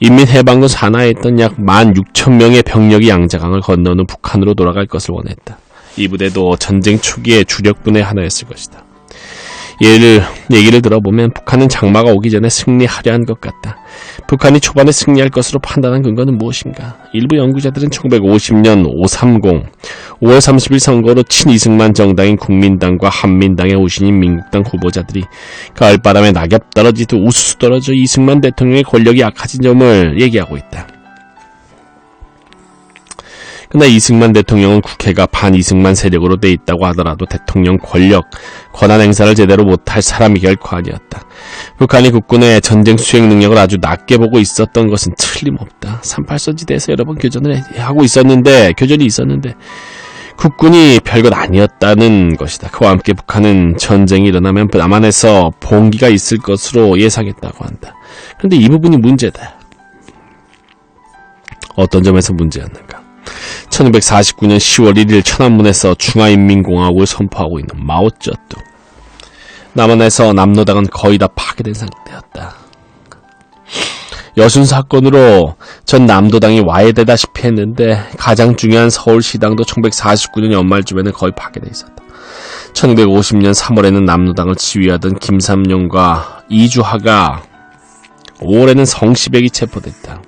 인민해방군 산하에 있던 약 16,000명의 병력이 양자강을 건너는 북한으로 돌아갈 것을 원했다. 이 부대도 전쟁 초기의 주력군의 하나였을 것이다. 얘기를 들어보면 북한은 장마가 오기 전에 승리하려 한 것 같다. 북한이 초반에 승리할 것으로 판단한 근거는 무엇인가? 일부 연구자들은 1950년 5.30, 5월 30일 선거로 친이승만 정당인 국민당과 한민당의 후신인 민국당 후보자들이 가을바람에 낙엽 떨어지듯 우수수 떨어져 이승만 대통령의 권력이 약해진 점을 얘기하고 있다. 그러나 이승만 대통령은 국회가 반 이승만 세력으로 돼 있다고 하더라도 대통령 권력, 권한 행사를 제대로 못할 사람이 결코 아니었다. 북한이 국군의 전쟁 수행 능력을 아주 낮게 보고 있었던 것은 틀림없다. 38선지대에서 여러 번 교전이 있었는데 국군이 별것 아니었다는 것이다. 그와 함께 북한은 전쟁이 일어나면 남한에서 봉기가 있을 것으로 예상했다고 한다. 그런데 이 부분이 문제다. 어떤 점에서 문제였는가? 1949년 10월 1일 천안문에서 중화인민공화국을 선포하고 있는 마오쩌둥. 남한에서 남로당은 거의 다 파괴된 상태였다. 여순 사건으로 전 남도당이 와해되다시피 했는데 가장 중요한 서울시당도 1949년 연말쯤에는 거의 파괴돼 있었다. 1950년 3월에는 남로당을 지휘하던 김삼룡과 이주하가 5월에는 성시백이 체포됐다.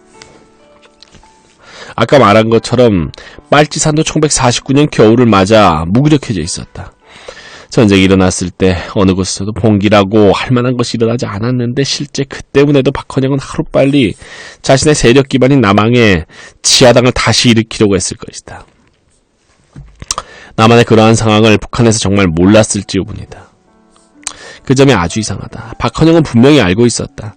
아까 말한 것처럼 빨치산도 1949년 겨울을 맞아 무기력해져 있었다. 전쟁이 일어났을 때 어느 곳에서도 봉기라고 할 만한 것이 일어나지 않았는데 실제 그 때문에도 박헌영은 하루빨리 자신의 세력 기반인 남항에 지하당을 다시 일으키려고 했을 것이다. 남한의 그러한 상황을 북한에서 정말 몰랐을지 의문이다. 그 점이 아주 이상하다. 박헌영은 분명히 알고 있었다.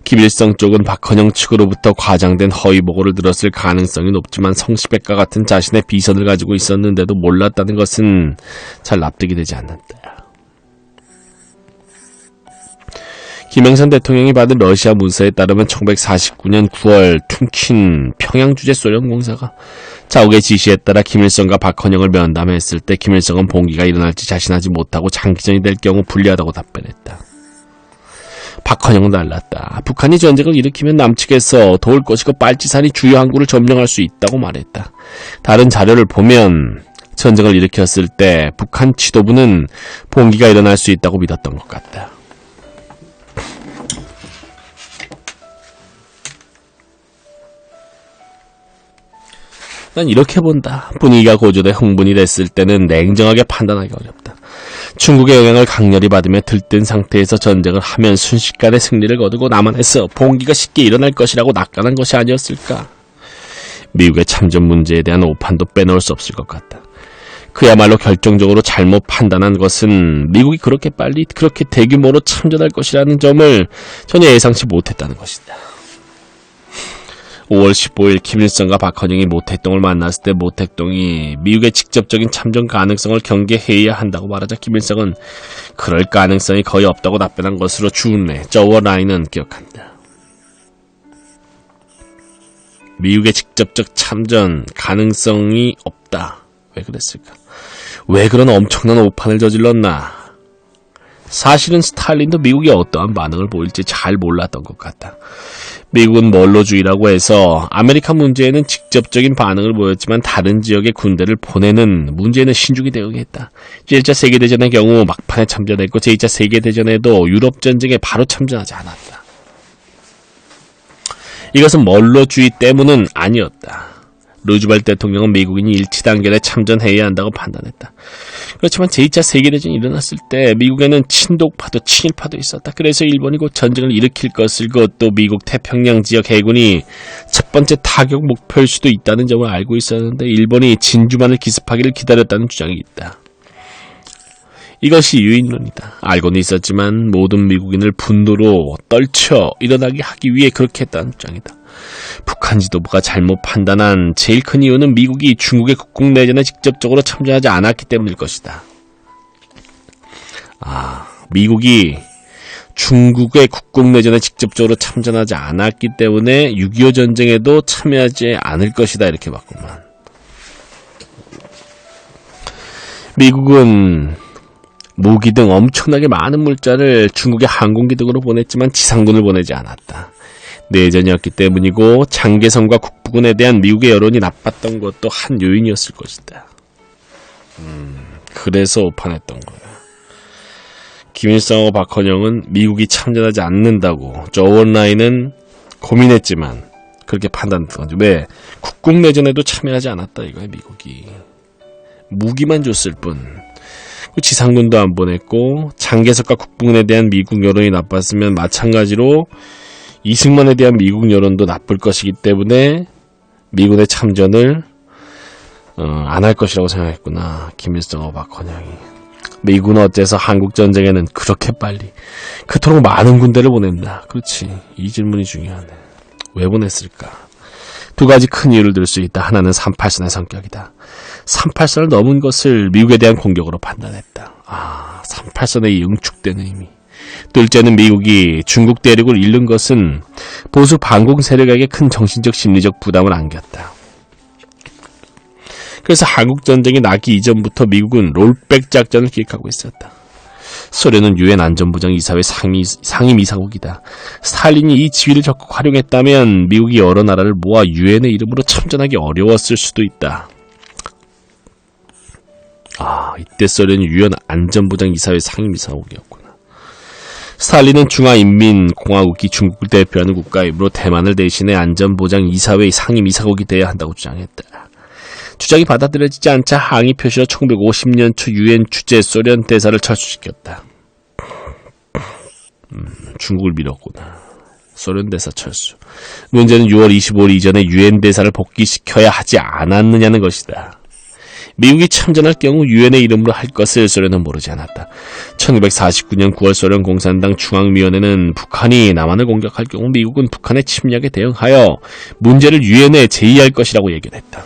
김일성 쪽은 박헌영 측으로부터 과장된 허위 보고를 들었을 가능성이 높지만 성시백과 같은 자신의 비선을 가지고 있었는데도 몰랐다는 것은 잘 납득이 되지 않는다. 김영삼 대통령이 받은 러시아 문서에 따르면 1949년 9월 퉁킨 평양 주재 소련 공사가 자욱의 지시에 따라 김일성과 박헌영을 면담했을 때 김일성은 봉기가 일어날지 자신하지 못하고 장기전이 될 경우 불리하다고 답변했다. 박헌영은 달랐다. 북한이 전쟁을 일으키면 남측에서 도울 것이고 빨치산이 주요 항구를 점령할 수 있다고 말했다. 다른 자료를 보면 전쟁을 일으켰을 때 북한 지도부는 봉기가 일어날 수 있다고 믿었던 것 같다. 난 이렇게 본다. 분위기가 고조돼 흥분이 됐을 때는 냉정하게 판단하기 어렵다. 중국의 영향을 강렬히 받으며 들뜬 상태에서 전쟁을 하면 순식간에 승리를 거두고 남한에서 봉기가 쉽게 일어날 것이라고 낙관한 것이 아니었을까? 미국의 참전 문제에 대한 오판도 빼놓을 수 없을 것 같다. 그야말로 결정적으로 잘못 판단한 것은 미국이 그렇게 빨리 그렇게 대규모로 참전할 것이라는 점을 전혀 예상치 못했다는 것이다. 5월 15일 김일성과 박헌영이 모택동을 만났을 때 모택동이 미국의 직접적인 참전 가능성을 경계해야 한다고 말하자 김일성은 그럴 가능성이 거의 없다고 답변한 것으로 주은래, 저워라인은 기억한다. 미국의 직접적 참전 가능성이 없다. 왜 그랬을까? 왜 그런 엄청난 오판을 저질렀나? 사실은 스탈린도 미국이 어떠한 반응을 보일지 잘 몰랐던 것 같다. 미국은 멀로주의라고 해서 아메리카 문제에는 직접적인 반응을 보였지만 다른 지역의 군대를 보내는 문제에는 신중히 대응했다. 제1차 세계대전의 경우 막판에 참전했고 제2차 세계대전에도 유럽전쟁에 바로 참전하지 않았다. 이것은 멀로주의 때문은 아니었다. 루즈벨트 대통령은 미국인이 일치단결에 참전해야 한다고 판단했다. 그렇지만 제2차 세계대전이 일어났을 때 미국에는 친독파도 친일파도 있었다. 그래서 일본이 곧 전쟁을 일으킬 것을 그것도 미국 태평양 지역 해군이 첫 번째 타격 목표일 수도 있다는 점을 알고 있었는데 일본이 진주만을 기습하기를 기다렸다는 주장이 있다. 이것이 유인론이다. 알고는 있었지만 모든 미국인을 분노로 떨쳐 일어나게 하기 위해 그렇게 했다는 주장이다. 북한 지도부가 잘못 판단한 제일 큰 이유는 미국이 중국의 국공내전에 직접적으로 참전하지 않았기 때문일 것이다. 미국이 중국의 국공내전에 직접적으로 참전하지 않았기 때문에 6.25 전쟁에도 참여하지 않을 것이다. 이렇게 봤구만. 미국은 무기 등 엄청나게 많은 물자를 중국의 항공기 등으로 보냈지만 지상군을 보내지 않았다. 내전이었기 때문이고 장개성과 국부군에 대한 미국의 여론이 나빴던 것도 한 요인이었을 것이다. 그래서 오판했던 거야. 김일성하고 박헌영은 미국이 참전하지 않는다고 조원라인은 고민했지만 그렇게 판단했던 거지. 왜? 국공내전에도 참여하지 않았다 이거야. 미국이 무기만 줬을 뿐 지상군도 안 보냈고 장개석과 국부군에 대한 미국 여론이 나빴으면 마찬가지로 이승만에 대한 미국 여론도 나쁠 것이기 때문에 미군의 참전을 안 할 것이라고 생각했구나. 김일성과 박헌영이. 미국은 어째서 한국전쟁에는 그렇게 빨리 그토록 많은 군대를 보낸다. 그렇지. 이 질문이 중요하네. 왜 보냈을까? 두 가지 큰 이유를 들 수 있다. 하나는 38선의 성격이다. 38선을 넘은 것을 미국에 대한 공격으로 판단했다. 38선의 응축되는 의미. 둘째는 미국이 중국 대륙을 잃는 것은 보수 반공 세력에게 큰 정신적 심리적 부담을 안겼다. 그래서 한국전쟁이 나기 이전부터 미국은 롤백 작전을 기획하고 있었다. 소련은 유엔 안전보장 이사회 상임이사국이다. 스탈린이 이 지위를 적극 활용했다면 미국이 여러 나라를 모아 유엔의 이름으로 참전하기 어려웠을 수도 있다. 이때 소련이 유엔 안전보장 이사회 상임이사국이었구나. 스탈린은 중화인민공화국이 중국을 대표하는 국가이므로 대만을 대신해 안전보장 이사회 상임이사국이 돼야 한다고 주장했다. 주장이 받아들여지지 않자 항의 표시로 1950년 초 유엔 주재 소련 대사를 철수시켰다. 중국을 밀었구나. 소련 대사 철수. 문제는 6월 25일 이전에 유엔 대사를 복귀시켜야 하지 않았느냐는 것이다. 미국이 참전할 경우 유엔의 이름으로 할 것을 소련은 모르지 않았다. 1949년 9월 소련 공산당 중앙위원회는 북한이 남한을 공격할 경우 미국은 북한의 침략에 대응하여 문제를 유엔에 제의할 것이라고 예견했다.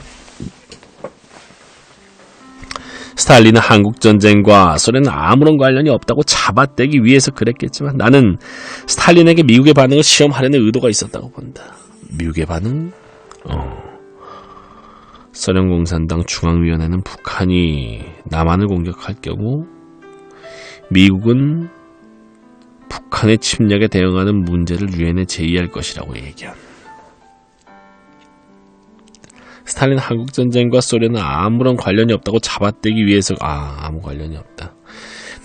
스탈린은 한국전쟁과 소련은 아무런 관련이 없다고 잡아떼기 위해서 그랬겠지만 나는 스탈린에게 미국의 반응을 시험하려는 의도가 있었다고 본다. 미국의 반응? 소련 공산당 중앙위원회는 북한이 남한을 공격할 경우 미국은 북한의 침략에 대응하는 문제를 유엔에 제의할 것이라고 얘기한. 스탈린은 한국전쟁과 소련은 아무런 관련이 없다고 잡아떼기 위해서 아무 관련이 없다.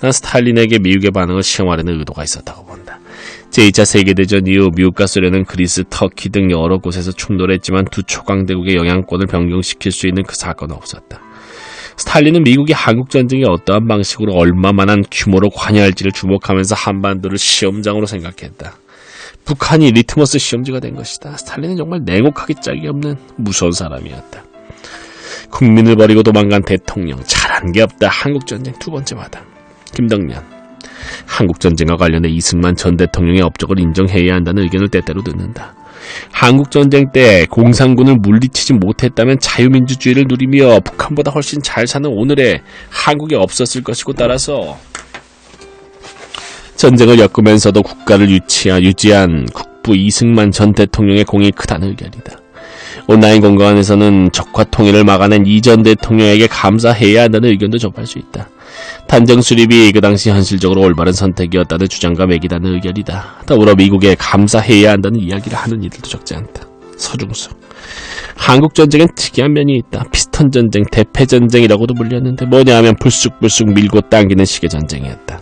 난 스탈린에게 미국의 반응을 시험하려는 의도가 있었다고 본다. 제2차 세계대전 이후 미국과 소련은 그리스, 터키 등 여러 곳에서 충돌했지만 두 초강대국의 영향권을 변경시킬 수 있는 그 사건은 없었다. 스탈린은 미국이 한국전쟁에 어떠한 방식으로 얼마만한 규모로 관여할지를 주목하면서 한반도를 시험장으로 생각했다. 북한이 리트머스 시험지가 된 것이다. 스탈린은 정말 냉혹하기 짝이 없는 무서운 사람이었다. 국민을 버리고 도망간 대통령, 잘한 게 없다. 한국전쟁 두 번째 마당. 김덕년. 한국전쟁과 관련해 이승만 전 대통령의 업적을 인정해야 한다는 의견을 때때로 듣는다. 한국전쟁 때 공산군을 물리치지 못했다면 자유민주주의를 누리며 북한보다 훨씬 잘 사는 오늘의 한국이 없었을 것이고 따라서 전쟁을 겪으면서도 국가를 유지한 국부 이승만 전 대통령의 공이 크다는 의견이다. 온라인 공간에서는 적화 통일을 막아낸 이 전 대통령에게 감사해야 한다는 의견도 접할 수 있다. 단정 수립이 그 당시 현실적으로 올바른 선택이었다는 주장과 맥이다는 의견이다. 더불어 미국에 감사해야 한다는 이야기를 하는 이들도 적지 않다. 서중수. 한국전쟁엔 특이한 면이 있다. 피스톤전쟁, 대패전쟁이라고도 불렸는데 뭐냐 하면 불쑥불쑥 밀고 당기는 식의 전쟁이었다.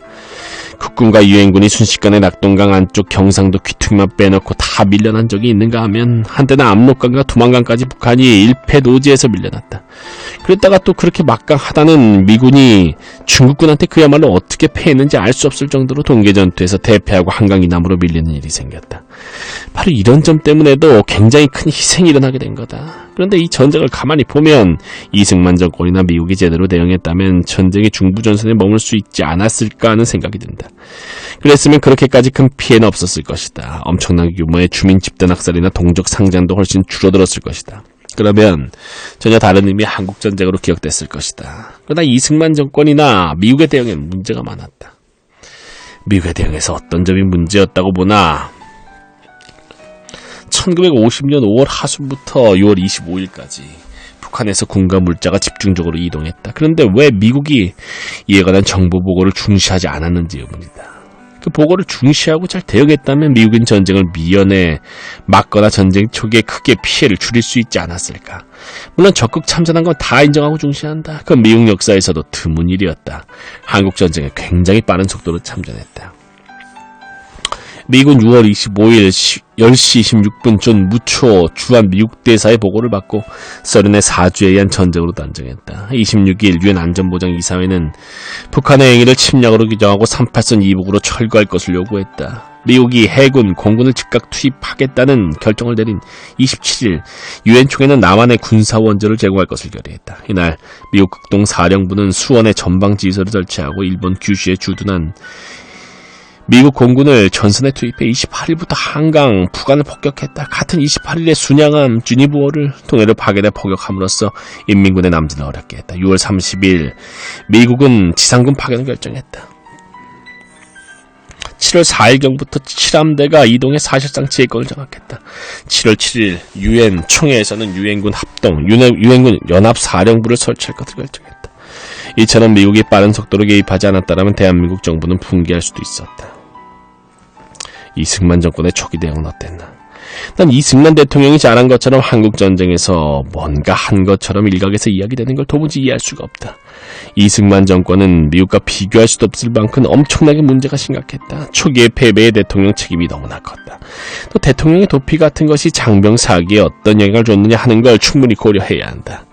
국군과 유엔군이 순식간에 낙동강 안쪽 경상도 귀퉁이만 빼놓고 다 밀려난 적이 있는가 하면 한때는 압록강과 두만강까지 북한이 일패노지에서 밀려났다. 그랬다가 또 그렇게 막강하다는 미군이 중국군한테 그야말로 어떻게 패했는지 알 수 없을 정도로 동계전투에서 대패하고 한강 이남으로 밀리는 일이 생겼다. 바로 이런 점 때문에도 굉장히 큰 희생이 일어나게 된 거다. 그런데 이 전쟁을 가만히 보면 이승만 정권이나 미국이 제대로 대응했다면 전쟁이 중부전선에 머물 수 있지 않았을까 하는 생각이 든다. 그랬으면 그렇게까지 큰 피해는 없었을 것이다. 엄청난 규모의 주민 집단 학살이나 동족 상잔도 훨씬 줄어들었을 것이다. 그러면 전혀 다른 의미의 한국전쟁으로 기억됐을 것이다. 그러나 이승만 정권이나 미국의 대응엔 문제가 많았다. 미국의 대응에서 어떤 점이 문제였다고 보나 1950년 5월 하순부터 6월 25일까지 북한에서 군과 물자가 집중적으로 이동했다. 그런데 왜 미국이 이에 관한 정보 보고를 중시하지 않았는지 의문이다. 그 보고를 중시하고 잘 대응했다면 미국인 전쟁을 미연에 막거나 전쟁 초기에 크게 피해를 줄일 수 있지 않았을까. 물론 적극 참전한 건 다 인정하고 중시한다. 그건 미국 역사에서도 드문 일이었다. 한국전쟁에 굉장히 빠른 속도로 참전했다. 미군 6월 25일 10시 26분 존 무초 주한 미국 대사의 보고를 받고 소련의 4주에 의한 전쟁으로 단정했다. 26일 유엔 안전보장 이사회는 북한의 행위를 침략으로 규정하고 38선 이북으로 철거할 것을 요구했다. 미국이 해군, 공군을 즉각 투입하겠다는 결정을 내린 27일 유엔 총회는 남한에 군사원조를 제공할 것을 결의했다. 이날 미국 극동 사령부는 수원에 전방지휘소를 설치하고 일본 규슈에 주둔한 미국 공군을 전선에 투입해 28일부터 한강, 북한을 폭격했다. 같은 28일에 순양함 주니브어를 통해로 파괴돼 폭격함으로써 인민군의 남진을 어렵게 했다. 6월 30일 미국은 지상군 파견을 결정했다. 7월 4일경부터 7함대가 이동해 사실상 지휘권을 장악했다. 7월 7일 유엔 총회에서는 유엔군 합동, 유엔군 연합사령부를 설치할 것을 결정했다. 이처럼 미국이 빠른 속도로 개입하지 않았다면 대한민국 정부는 붕괴할 수도 있었다. 이승만 정권의 초기 대응은 어땠나? 난 이승만 대통령이 잘한 것처럼 한국전쟁에서 뭔가 한 것처럼 일각에서 이야기되는 걸 도무지 이해할 수가 없다. 이승만 정권은 미국과 비교할 수도 없을 만큼 엄청나게 문제가 심각했다. 초기의 패배의 대통령 책임이 너무나 컸다. 또 대통령의 도피 같은 것이 장병 사기에 어떤 영향을 줬느냐 하는 걸 충분히 고려해야 한다.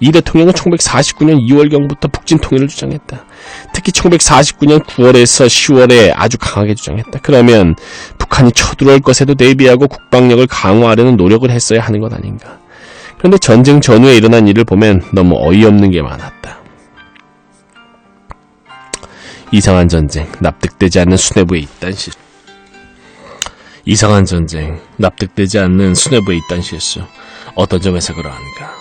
이 대통령은 1949년 2월경부터 북진 통일을 주장했다. 특히 1949년 9월에서 10월에 아주 강하게 주장했다. 그러면 북한이 쳐들어올 것에도 대비하고 국방력을 강화하려는 노력을 했어야 하는 것 아닌가. 그런데 전쟁 전후에 일어난 일을 보면 너무 어이없는 게 많았다. 이상한 전쟁, 납득되지 않는 수뇌부에 있단 실수. 이상한 전쟁, 납득되지 않는 수뇌부에 있단 실수. 어떤 점에서 그러한가.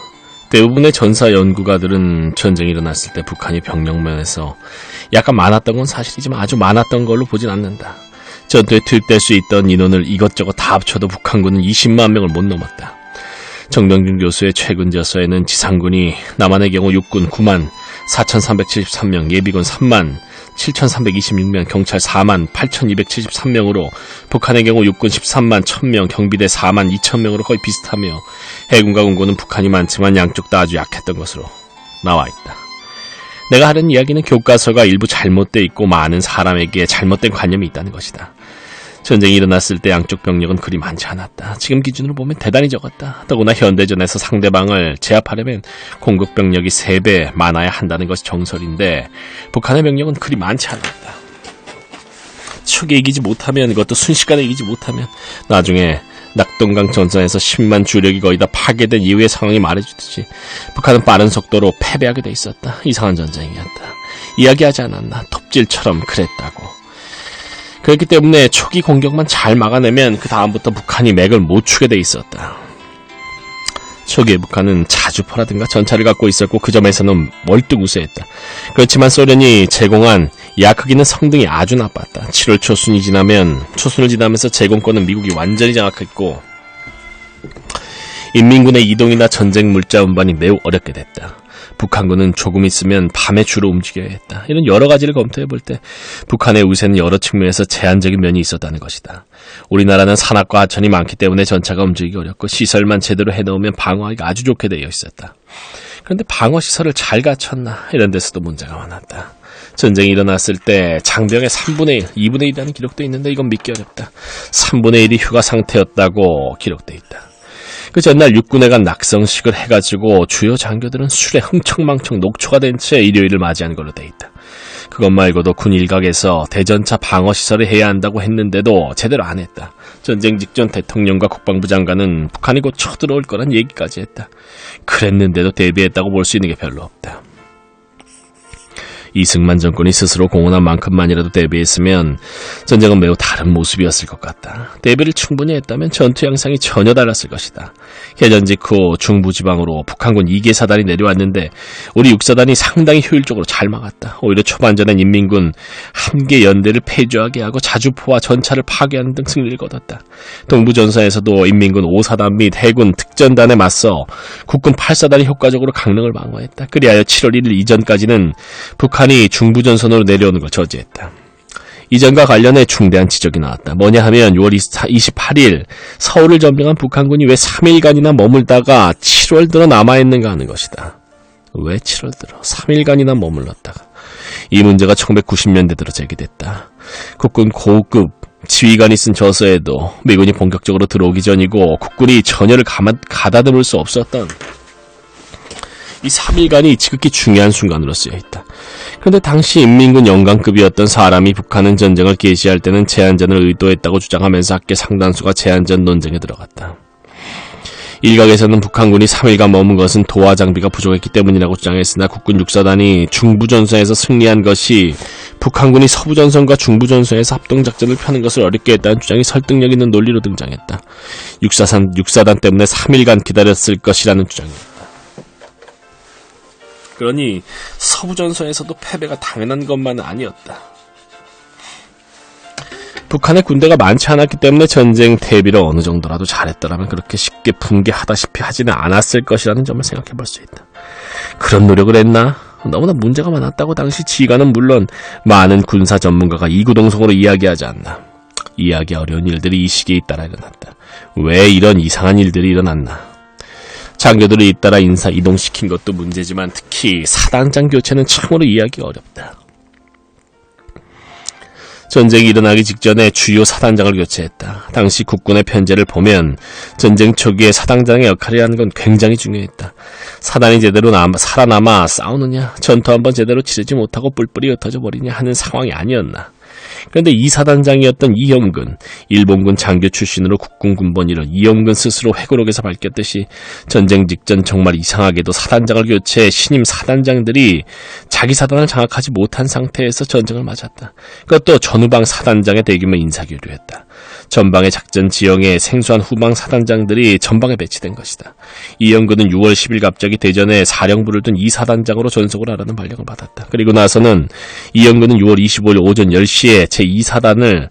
대부분의 전사 연구가들은 전쟁이 일어났을 때 북한이 병력면에서 약간 많았던 건 사실이지만 아주 많았던 걸로 보진 않는다. 전투에 투입될 수 있던 인원을 이것저것 다 합쳐도 북한군은 20만 명을 못 넘었다. 정병준 교수의 최근 저서에는 지상군이 남한의 경우 육군 9만 4,373명, 예비군 3만 7,326명, 경찰 4만 8,273명으로 북한의 경우 육군 13만 1,000명, 경비대 4만 2,000명으로 거의 비슷하며 해군과 공군은 북한이 많지만 양쪽 다 아주 약했던 것으로 나와 있다. 내가 하는 이야기는 교과서가 일부 잘못되어 있고 많은 사람에게 잘못된 관념이 있다는 것이다. 전쟁이 일어났을 때 양쪽 병력은 그리 많지 않았다. 지금 기준으로 보면 대단히 적었다. 더구나 현대전에서 상대방을 제압하려면 공급 병력이 3배 많아야 한다는 것이 정설인데 북한의 병력은 그리 많지 않았다. 초기에 이기지 못하면, 그것도 순식간에 이기지 못하면 나중에 낙동강 전선에서 10만 주력이 거의 다 파괴된 이후의 상황이 말해주듯이 북한은 빠른 속도로 패배하게 돼 있었다. 이상한 전쟁이었다. 이야기하지 않았나? 톱질처럼 그랬다고. 그렇기 때문에 초기 공격만 잘 막아내면 그 다음부터 북한이 맥을 못 추게 돼 있었다. 초기에 북한은 자주포라든가 전차를 갖고 있었고 그 점에서는 멀뚝 우세했다. 그렇지만 소련이 제공한 야크기는 성능이 아주 나빴다. 7월 초순을 지나면서 제공권은 미국이 완전히 장악했고 인민군의 이동이나 전쟁 물자 운반이 매우 어렵게 됐다. 북한군은 조금 있으면 밤에 주로 움직여야 했다. 이런 여러 가지를 검토해 볼 때 북한의 우세는 여러 측면에서 제한적인 면이 있었다는 것이다. 우리나라는 산악과 하천이 많기 때문에 전차가 움직이기 어렵고 시설만 제대로 해놓으면 방어하기가 아주 좋게 되어 있었다. 그런데 방어시설을 잘 갖췄나? 이런 데서도 문제가 많았다. 전쟁이 일어났을 때 장병의 3분의 1, 2분의 1이라는 기록도 있는데 이건 믿기 어렵다. 3분의 1이 휴가 상태였다고 기록돼 있다. 그 전날 육군에 간 낙성식을 해가지고 주요 장교들은 술에 흥청망청 녹초가 된 채 일요일을 맞이한 걸로 돼 있다. 그것 말고도 군 일각에서 대전차 방어시설을 해야 한다고 했는데도 제대로 안 했다. 전쟁 직전 대통령과 국방부 장관은 북한이 곧 쳐들어올 거란 얘기까지 했다. 그랬는데도 대비했다고 볼 수 있는 게 별로 없다. 이승만 정권이 스스로 공헌한 만큼만이라도 대비했으면 전쟁은 매우 다른 모습이었을 것 같다. 대비를 충분히 했다면 전투 양상이 전혀 달랐을 것이다. 개전 직후 중부지방으로 북한군 2개 사단이 내려왔는데 우리 6사단이 상당히 효율적으로 잘 막았다. 오히려 초반전엔 인민군 1개 연대를 폐주하게 하고 자주포와 전차를 파괴하는 등 승리를 거뒀다. 동부전선에서도 인민군 5사단 및 해군 특전단에 맞서 국군 8사단이 효과적으로 강릉을 방어했다. 그리하여 7월 1일 이전까지는 북한이 중부전선으로 내려오는 걸 저지했다. 이전과 관련해 중대한 지적이 나왔다. 뭐냐 하면 6월 28일 서울을 점령한 북한군이 왜 3일간이나 머물다가 7월 들어 남아있는가 하는 것이다. 왜 7월 들어 3일간이나 머물렀다가. 이 문제가 1990년대 들어 제기됐다. 국군 고급 지휘관이 쓴 저서에도 미군이 본격적으로 들어오기 전이고 국군이 전열을 가다듬을 수 없었던 이 3일간이 지극히 중요한 순간으로 쓰여있다. 그런데 당시 인민군 영관급이었던 사람이 북한은 전쟁을 개시할 때는 제한전을 의도했다고 주장하면서 학계 상당수가 제한전 논쟁에 들어갔다. 일각에서는 북한군이 3일간 머문 것은 도하 장비가 부족했기 때문이라고 주장했으나 국군 육사단이 중부전선에서 승리한 것이 북한군이 서부전선과 중부전선에서 합동작전을 펴는 것을 어렵게 했다는 주장이 설득력 있는 논리로 등장했다. 육사단 때문에 3일간 기다렸을 것이라는 주장이었다. 그러니 서부전선에서도 패배가 당연한 것만은 아니었다. 북한의 군대가 많지 않았기 때문에 전쟁 대비를 어느 정도라도 잘했더라면 그렇게 쉽게 붕괴하다시피 하지는 않았을 것이라는 점을 생각해 볼 수 있다. 그런 노력을 했나? 너무나 문제가 많았다고 당시 지휘관은 물론 많은 군사 전문가가 이구동성으로 이야기하지 않나. 이해하기 어려운 일들이 이 시기에 잇따라 일어났다. 왜 이런 이상한 일들이 일어났나? 장교들을 잇따라 인사 이동시킨 것도 문제지만 특히 사단장 교체는 참으로 이해하기 어렵다. 전쟁이 일어나기 직전에 주요 사단장을 교체했다. 당시 국군의 편제를 보면 전쟁 초기에 사단장의 역할이라는 건 굉장히 중요했다. 사단이 제대로 살아남아 싸우느냐, 전투 한번 제대로 치르지 못하고 뿔뿔이 흩어져 버리냐 하는 상황이 아니었나. 그런데 이 사단장이었던 이영근, 일본군 장교 출신으로 국군 군번이로 이영근 스스로 회고록에서 밝혔듯이 전쟁 직전 정말 이상하게도 사단장을 교체해 신임 사단장들이 자기 사단을 장악하지 못한 상태에서 전쟁을 맞았다. 그것도 전후방 사단장의 대규모 인사교류였다. 전방의 작전 지형에 생소한 후방 사단장들이 전방에 배치된 것이다. 이영근은 6월 10일 갑자기 대전에 사령부를 둔 2사단장으로 전속을 하라는 발령을 받았다. 그리고 나서는 이영근은 6월 25일 오전 10시에 제2사단을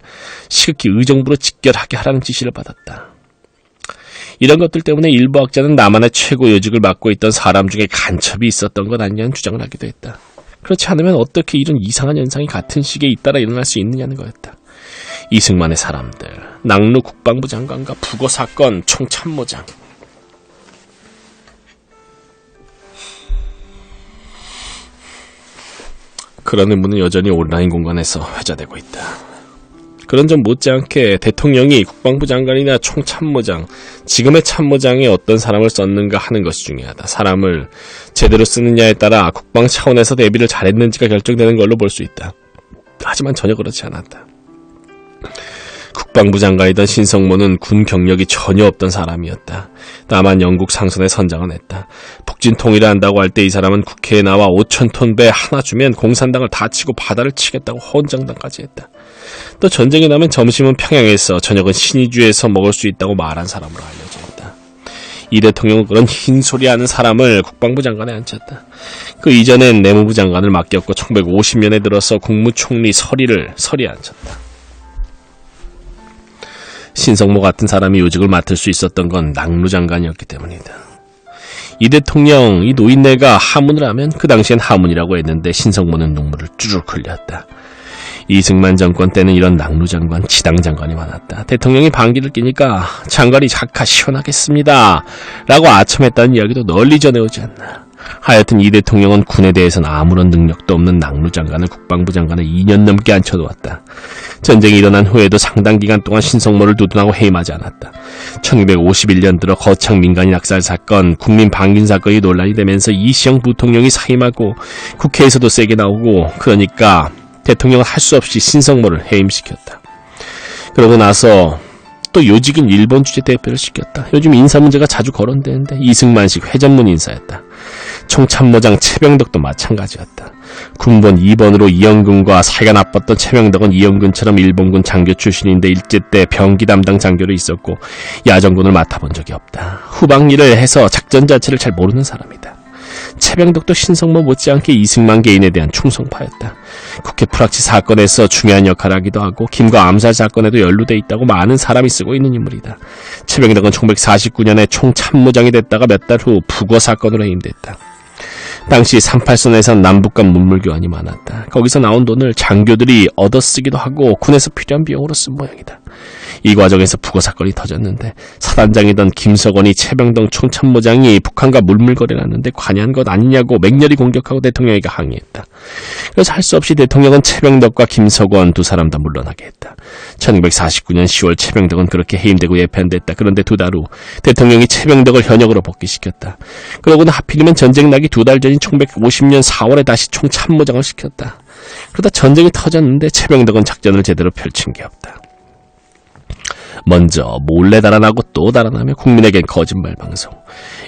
시극히 의정부로 직결하게 하라는 지시를 받았다. 이런 것들 때문에 일부 학자는 남한의 최고 요직을 맡고 있던 사람 중에 간첩이 있었던 것 아니냐는 주장을 하기도 했다. 그렇지 않으면 어떻게 이런 이상한 현상이 같은 시기에 잇따라 일어날 수 있느냐는 거였다. 이승만의 사람들, 낙루 국방부 장관과 북어 사건 총참모장. 그런 의문은 여전히 온라인 공간에서 회자되고 있다. 그런 점 못지않게 대통령이 국방부 장관이나 총참모장, 지금의 참모장에 어떤 사람을 썼는가 하는 것이 중요하다. 사람을 제대로 쓰느냐에 따라 국방 차원에서 대비를 잘했는지가 결정되는 걸로 볼 수 있다. 하지만 전혀 그렇지 않았다. 국방부 장관이던 신성모는 군 경력이 전혀 없던 사람이었다. 다만 영국 상선에 선장을 했다. 북진 통일을 한다고 할 때 이 사람은 국회에 나와 5,000톤 배 하나 주면 공산당을 다 치고 바다를 치겠다고 헌정당까지 했다. 또 전쟁이 나면 점심은 평양에서 저녁은 신의주에서 먹을 수 있다고 말한 사람으로 알려져 있다. 이 대통령은 그런 흰소리하는 사람을 국방부 장관에 앉혔다. 그 이전엔 내무부 장관을 맡겼고 1950년에 들어서 국무총리 서리에 앉혔다. 신성모 같은 사람이 요직을 맡을 수 있었던 건 낙루 장관이었기 때문이다. 이 대통령, 이 노인네가 하문을 하면 그 당시엔 하문이라고 했는데 신성모는 눈물을 쭈르륵 흘렸다. 이승만 정권 때는 이런 낙루 장관, 지당 장관이 많았다. 대통령이 방귀를 끼니까 장관이 작가 시원하겠습니다 라고 아첨했다는 이야기도 널리 전해오지 않나. 하여튼 이 대통령은 군에 대해서는 아무런 능력도 없는 낙루 장관을 국방부 장관을 2년 넘게 앉혀놓았다. 전쟁이 일어난 후에도 상당 기간 동안 신성모를 두둔하고 해임하지 않았다. 1951년 들어 거창 민간인 학살 사건, 국민 방긴 사건이 논란이 되면서 이시영 부통령이 사임하고 국회에서도 세게 나오고 그러니까 대통령은 할 수 없이 신성모를 해임시켰다. 그러고 나서 또 요직인 일본 주재 대표를 시켰다. 요즘 인사 문제가 자주 거론되는데 이승만식 회전문 인사였다. 총참모장 최병덕도 마찬가지였다. 군번 2번으로 이영근과 사이가 나빴던 최병덕은 이영근처럼 일본군 장교 출신인데 일제 때 병기 담당 장교로 있었고 야전군을 맡아본 적이 없다. 후방 일을 해서 작전 자체를 잘 모르는 사람이다. 최병덕도 신성모 못지않게 이승만 개인에 대한 충성파였다. 국회 프락치 사건에서 중요한 역할을 하기도 하고 김과 암살 사건에도 연루돼 있다고 많은 사람이 쓰고 있는 인물이다. 최병덕은 1949년에 총참모장이 됐다가 몇 달 후 북어 사건으로 해임됐다. 당시 38선에선 남북 간 문물 교환이 많았다. 거기서 나온 돈을 장교들이 얻어쓰기도 하고 군에서 필요한 비용으로 쓴 모양이다. 이 과정에서 부고 사건이 터졌는데 사단장이던 김석원이 최병동 총참모장이 북한과 물물거래를 하는데 관여한 것 아니냐고 맹렬히 공격하고 대통령에게 항의했다. 그래서 할 수 없이 대통령은 최병덕과 김석원 두 사람 다 물러나게 했다. 1949년 10월 최병덕은 그렇게 해임되고 예편됐다. 그런데 두 달 후 대통령이 최병덕을 현역으로 복귀시켰다. 그러고는 하필이면 전쟁 나기 두 달 전인 1950년 4월에 다시 총참모장을 시켰다. 그러다 전쟁이 터졌는데 최병덕은 작전을 제대로 펼친 게 없다. 먼저 몰래 달아나고 또 달아나며 국민에겐 거짓말 방송.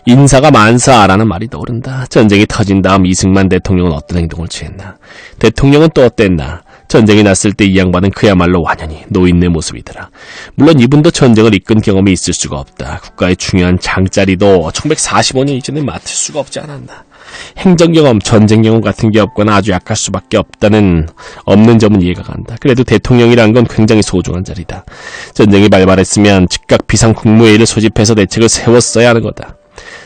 인사가 만사라는 말이 떠오른다. 전쟁이 터진 다음 이승만 대통령은 어떤 행동을 취했나? 대통령은 또 어땠나? 전쟁이 났을 때 이 양반은 그야말로 완연히 노인네 모습이더라. 물론 이분도 전쟁을 이끈 경험이 있을 수가 없다. 국가의 중요한 장자리도 1945년 이전에 맡을 수가 없지 않았나. 행정 경험, 전쟁 경험 같은 게 없거나 아주 약할 수밖에 없는 점은 이해가 간다. 그래도 대통령이란 건 굉장히 소중한 자리다. 전쟁이 발발했으면 즉각 비상국무회의를 소집해서 대책을 세웠어야 하는 거다.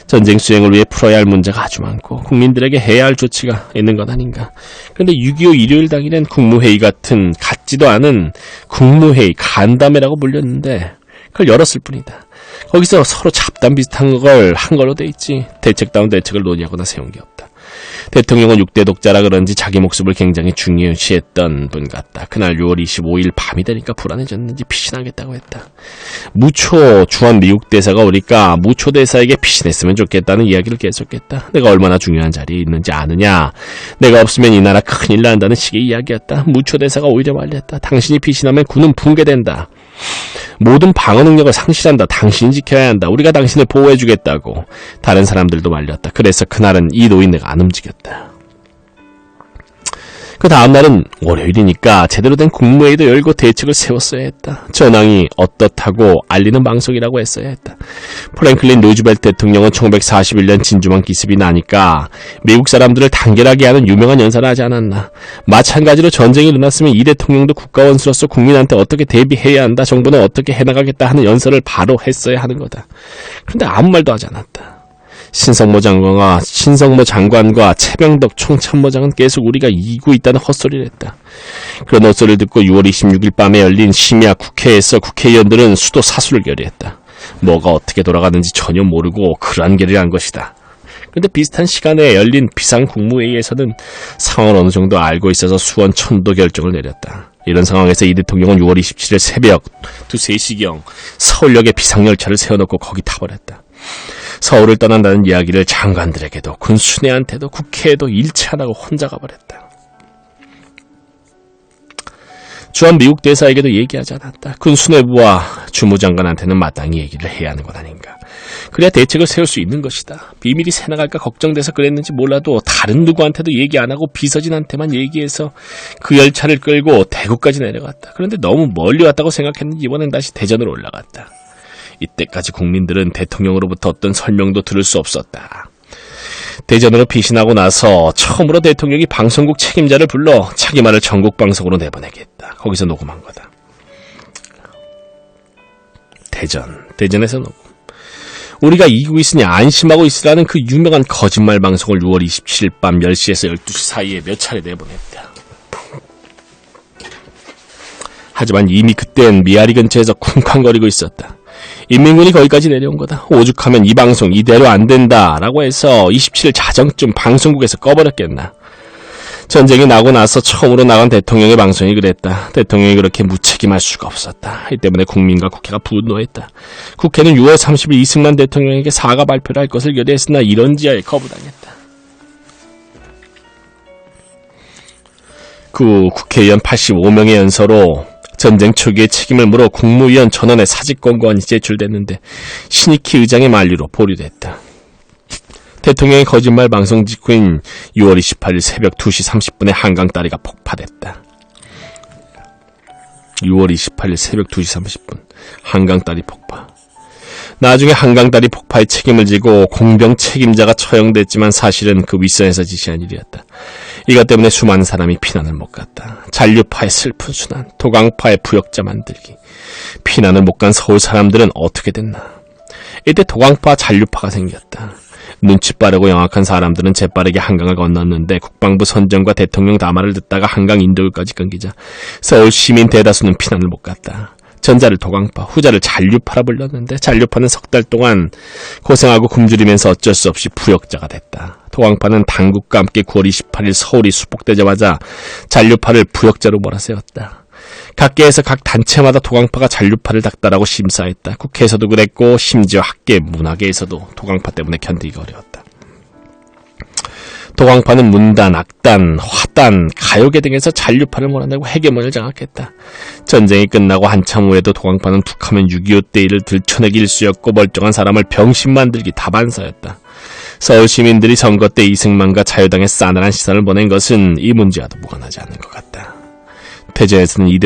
전쟁 수행을 위해 풀어야 할 문제가 아주 많고 국민들에게 해야 할 조치가 있는 것 아닌가. 그런데 6.25 일요일 당일엔 국무회의 같은 같지도 않은 국무회의, 간담회라고 불렸는데 그걸 열었을 뿐이다. 거기서 서로 잡담 비슷한 걸 한 걸로 돼 있지 대책다운 대책을 논의하거나 세운 게 없다. 대통령은 6대 독자라 그런지 자기 목숨을 굉장히 중요시했던 분 같다. 그날 6월 25일 밤이 되니까 불안해졌는지 피신하겠다고 했다. 무초 주한 미국 대사가 오니까 무초 대사에게 피신했으면 좋겠다는 이야기를 계속했다. 내가 얼마나 중요한 자리에 있는지 아느냐. 내가 없으면 이 나라 큰일 난다는 식의 이야기였다. 무초 대사가 오히려 말렸다. 당신이 피신하면 군은 붕괴된다. 모든 방어 능력을 상실한다. 당신이 지켜야 한다. 우리가 당신을 보호해주겠다고. 다른 사람들도 말렸다. 그래서 그날은 이 노인네가 안 움직였다. 그 다음날은 월요일이니까 제대로 된 국무회의도 열고 대책을 세웠어야 했다. 전황이 어떻다고 알리는 방송이라고 했어야 했다. 프랭클린 루즈벨트 대통령은 1941년 진주만 기습이 나니까 미국 사람들을 단결하게 하는 유명한 연설을 하지 않았나. 마찬가지로 전쟁이 일어났으면 이 대통령도 국가원수로서 국민한테 어떻게 대비해야 한다, 정부는 어떻게 해나가겠다 하는 연설을 바로 했어야 하는 거다. 그런데 아무 말도 하지 않았다. 신성모 장관과 최병덕 총참모장은 계속 우리가 이기고 있다는 헛소리를 했다. 그런 헛소리를 듣고 6월 26일 밤에 열린 심야 국회에서 국회의원들은 수도 사수를 결의했다. 뭐가 어떻게 돌아가는지 전혀 모르고 그러한 결의를 한 것이다. 그런데 비슷한 시간에 열린 비상국무회의에서는 상황을 어느 정도 알고 있어서 수원 천도 결정을 내렸다. 이런 상황에서 이 대통령은 6월 27일 새벽 3시경 서울역에 비상열차를 세워놓고 거기 타버렸다. 서울을 떠난다는 이야기를 장관들에게도 군수뇌한테도 국회에도 일치 안 하고 혼자 가버렸다. 주한 미국 대사에게도 얘기하지 않았다. 군수뇌부와 주무장관한테는 마땅히 얘기를 해야 하는 것 아닌가. 그래야 대책을 세울 수 있는 것이다. 비밀이 새나갈까 걱정돼서 그랬는지 몰라도 다른 누구한테도 얘기 안 하고 비서진한테만 얘기해서 그 열차를 끌고 대구까지 내려갔다. 그런데 너무 멀리 왔다고 생각했는지 이번엔 다시 대전으로 올라갔다. 이때까지 국민들은 대통령으로부터 어떤 설명도 들을 수 없었다. 대전으로 피신하고 나서 처음으로 대통령이 방송국 책임자를 불러 자기 말을 전국 방송으로 내보내겠다. 거기서 녹음한 거다. 대전에서 녹음. 우리가 이기고 있으니 안심하고 있으라는 그 유명한 거짓말 방송을 6월 27일 밤 10시에서 12시 사이에 몇 차례 내보냈다. 하지만 이미 그땐 미아리 근처에서 쿵쾅거리고 있었다. 인민군이 거기까지 내려온 거다. 오죽하면 이 방송 이대로 안 된다라고 해서 27일 자정쯤 방송국에서 꺼버렸겠나. 전쟁이 나고 나서 처음으로 나간 대통령의 방송이 그랬다. 대통령이 그렇게 무책임할 수가 없었다. 이 때문에 국민과 국회가 분노했다. 국회는 6월 30일 이승만 대통령에게 사과 발표를 할 것을 결의했으나 이런 지하에 거부당했다. 그 국회의원 85명의 연서로 전쟁 초기의 책임을 물어 국무위원 전원의 사직 권고안이 제출됐는데 신익희 의장의 만류로 보류됐다. 대통령의 거짓말 방송 직후인 6월 28일 새벽 2시 30분에 한강다리가 폭파됐다. 6월 28일 새벽 2시 30분 한강다리 폭파. 나중에 한강다리 폭파의 책임을 지고 공병 책임자가 처형됐지만 사실은 그 윗선에서 지시한 일이었다. 이것 때문에 수많은 사람이 피난을 못 갔다. 잔류파의 슬픈 순환, 도강파의 부역자 만들기. 피난을 못 간 서울 사람들은 어떻게 됐나. 이때 도강파, 잔류파가 생겼다. 눈치 빠르고 영악한 사람들은 재빠르게 한강을 건넜는데 국방부 선정과 대통령 담화를 듣다가 한강 인도교까지 끊기자 서울 시민 대다수는 피난을 못 갔다. 전자를 도강파, 후자를 잔류파라 불렀는데 잔류파는 석 달 동안 고생하고 굶주리면서 어쩔 수 없이 부역자가 됐다. 도강파는 당국과 함께 9월 28일 서울이 수복되자마자 잔류파를 부역자로 몰아세웠다. 각계에서 각 단체마다 도강파가 잔류파를 닥달하고 심사했다. 국회에서도 그랬고 심지어 학계, 문화계에서도 도강파 때문에 견디기가 어려웠다. 도강파는 문단, 악단, 화단, 가요계 등에서 잔류파를 몰아내고 헤게몬을 장악했다. 전쟁이 끝나고 한참 후에도 도강파는 툭하면 6.25 때 일을 들춰내기 일쑤였고 멀쩡한 사람을 병신 만들기 다반사였다. 서울 시민들이 선거 때 이승만과 자유당의 싸늘한 시선을 보낸 것은 이 문제와도 무관하지 않는 것 같다. 대전에서는 이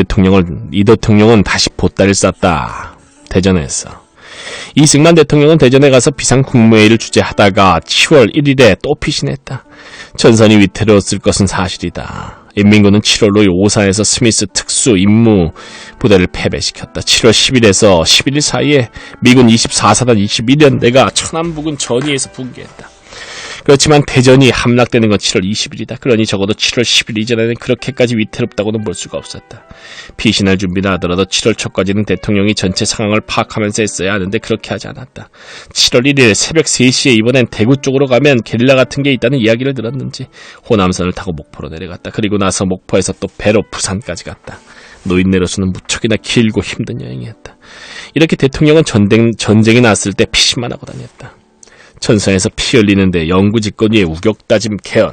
대통령은 다시 보따리를 쌌다. 대전에서 이승만 대통령은 대전에 가서 비상국무회의를 주재하다가 10월 1일에 또 피신했다. 전선이 위태로웠을 것은 사실이다. 인민군은 7월로 오산에서 스미스 특수 임무 부대를 패배시켰다. 7월 10일에서 11일 사이에 미군 24사단 21연대가 천안부근 전위에서 붕괴했다. 그렇지만 대전이 함락되는 건 7월 20일이다. 그러니 적어도 7월 10일 이전에는 그렇게까지 위태롭다고는 볼 수가 없었다. 피신할 준비를 하더라도 7월 초까지는 대통령이 전체 상황을 파악하면서 했어야 하는데 그렇게 하지 않았다. 7월 1일 새벽 3시에 이번엔 대구 쪽으로 가면 게릴라 같은 게 있다는 이야기를 들었는지 호남선을 타고 목포로 내려갔다. 그리고 나서 목포에서 또 배로 부산까지 갔다. 노인네로서는 무척이나 길고 힘든 여행이었다. 이렇게 대통령은 전쟁이 났을 때 피신만 하고 다녔다. 천선에서 피 흘리는데 영구집권 위에 우격다짐 개헌.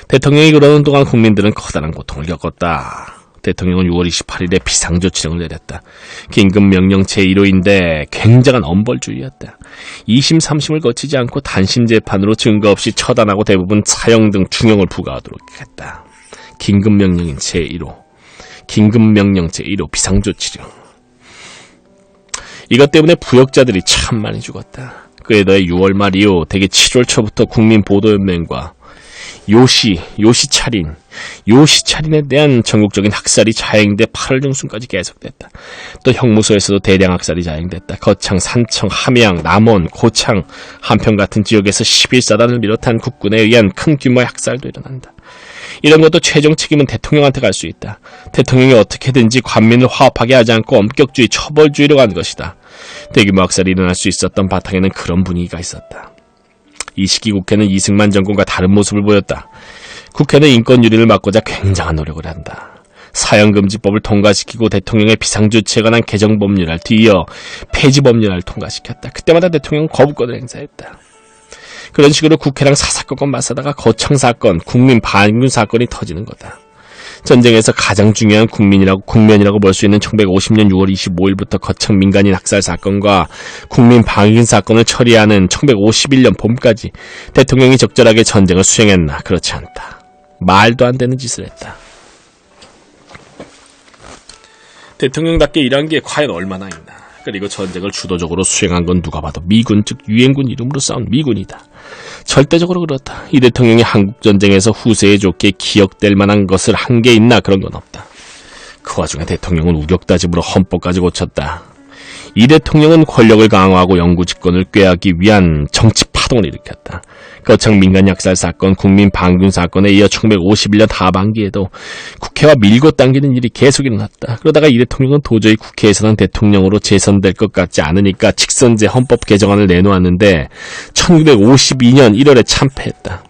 대통령이 그러는 동안 국민들은 커다란 고통을 겪었다. 대통령은 6월 28일에 비상조치령을 내렸다. 긴급명령 제1호인데 굉장한 엄벌주의였다. 2심 3심을 거치지 않고 단심재판으로 증거 없이 처단하고 대부분 사형 등 중형을 부과하도록 했다. 긴급명령인 제1호. 긴급명령 제1호 비상조치령. 이것 때문에 부역자들이 참 많이 죽었다. 그에 더해 6월 말 이후 대개 7월 초부터 국민보도연맹과 요시차린에 대한 전국적인 학살이 자행돼 8월 중순까지 계속됐다. 또 형무소에서도 대량 학살이 자행됐다. 거창, 산청, 함양, 남원, 고창, 한평 같은 지역에서 11사단을 비롯한 국군에 의한 큰 규모의 학살도 일어난다. 이런 것도 최종 책임은 대통령한테 갈 수 있다. 대통령이 어떻게든지 관민을 화합하게 하지 않고 엄격주의, 처벌주의로 간 것이다. 대규모 학살이 일어날 수 있었던 바탕에는 그런 분위기가 있었다. 이 시기 국회는 이승만 정권과 다른 모습을 보였다. 국회는 인권 유린을 막고자 굉장한 노력을 한다. 사형금지법을 통과시키고 대통령의 비상조치에 관한 개정법률을 뒤이어 폐지법률을 통과시켰다. 그때마다 대통령은 거부권을 행사했다. 그런 식으로 국회랑 사사건건 맞서다가 거청사건, 국민 반군 사건이 터지는 거다. 전쟁에서 가장 중요한 국면이라고 볼 수 있는 1950년 6월 25일부터 거청 민간인 학살 사건과 국민 방위군 사건을 처리하는 1951년 봄까지 대통령이 적절하게 전쟁을 수행했나? 그렇지 않다. 말도 안 되는 짓을 했다. 대통령답게 일한 게 과연 얼마나 있나? 그리고 전쟁을 주도적으로 수행한 건 누가 봐도 미군, 즉 유엔군 이름으로 싸운 미군이다. 절대적으로 그렇다. 이 대통령이 한국전쟁에서 후세에 좋게 기억될 만한 것을 한 게 있나? 그런 건 없다. 그 와중에 대통령은 우격다짐으로 헌법까지 고쳤다. 이 대통령은 권력을 강화하고 영구집권을 꾀하기 위한 정치 파동을 일으켰다. 거창 민간 약살 사건, 국민 반군 사건에 이어 1951년 하반기에도 국회와 밀고 당기는 일이 계속 일어났다. 그러다가 이 대통령은 도저히 국회에서는 대통령으로 재선될 것 같지 않으니까 직선제 헌법 개정안을 내놓았는데 1952년 1월에 참패했다.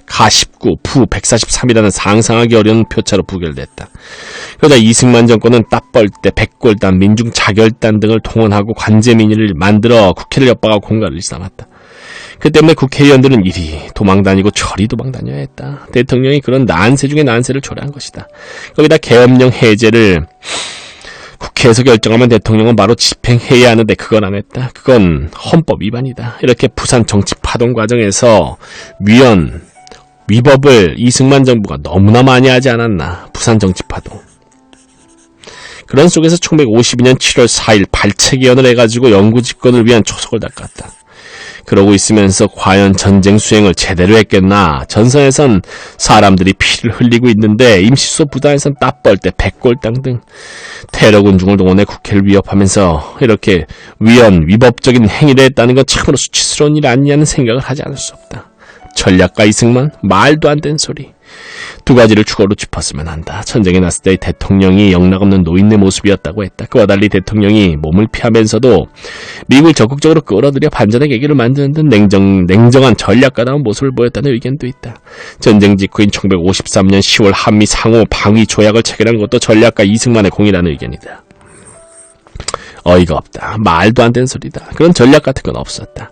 가 19, 부 143이라는 상상하기 어려운 표차로 부결됐다. 그러다 이승만 정권은 따뻘대, 백골단, 민중자결단 등을 동원하고 관제민의를 만들어 국회를 엿박아 공갈을 일삼았다. 그 때문에 국회의원들은 이리 도망다니고 저리 도망다녀야 했다. 대통령이 그런 난세 중에 난세를 초래한 것이다. 거기다 계엄령 해제를 국회에서 결정하면 대통령은 바로 집행해야 하는데 그건 안 했다. 그건 헌법 위반이다. 이렇게 부산 정치 파동 과정에서 위법을 이승만 정부가 너무나 많이 하지 않았나. 부산 정치 파동. 그런 속에서 1952년 7월 4일 발췌개헌을 해가지고 영구집권을 위한 초석을 닦았다. 그러고 있으면서 과연 전쟁 수행을 제대로 했겠나? 전선에선 사람들이 피를 흘리고 있는데 임시수도 부단에선 따뻘대, 백골당 등 테러군중을 동원해 국회를 위협하면서 이렇게 위법적인 행위를 했다는 건 참으로 수치스러운 일 아니냐는 생각을 하지 않을 수 없다. 전략가 이승만? 말도 안 되는 소리. 두 가지를 추가로 짚었으면 한다. 전쟁에 났을 때 대통령이 영락없는 노인네 모습이었다고 했다. 그와 달리 대통령이 몸을 피하면서도 미국을 적극적으로 끌어들여 반전의 계기를 만드는 듯 냉정한 전략가다운 모습을 보였다는 의견도 있다. 전쟁 직후인 1953년 10월 한미 상호 방위 조약을 체결한 것도 전략가 이승만의 공이라는 의견이다. 어이가 없다. 말도 안 되는 소리다. 그런 전략 같은 건 없었다.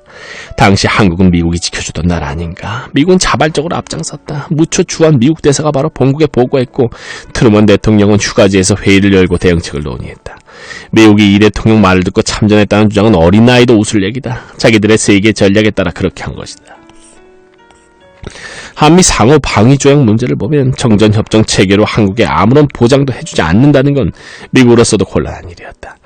당시 한국은 미국이 지켜주던 나라 아닌가. 미국은 자발적으로 앞장섰다. 무초 주한 미국 대사가 바로 본국에 보고했고 트루먼 대통령은 휴가지에서 회의를 열고 대응책을 논의했다. 미국이 이 대통령 말을 듣고 참전했다는 주장은 어린 나이도 웃을 얘기다. 자기들의 세계 전략에 따라 그렇게 한 것이다. 한미 상호 방위 조약 문제를 보면 정전협정 체계로 한국에 아무런 보장도 해주지 않는다는 건 미국으로서도 곤란한 일이었다.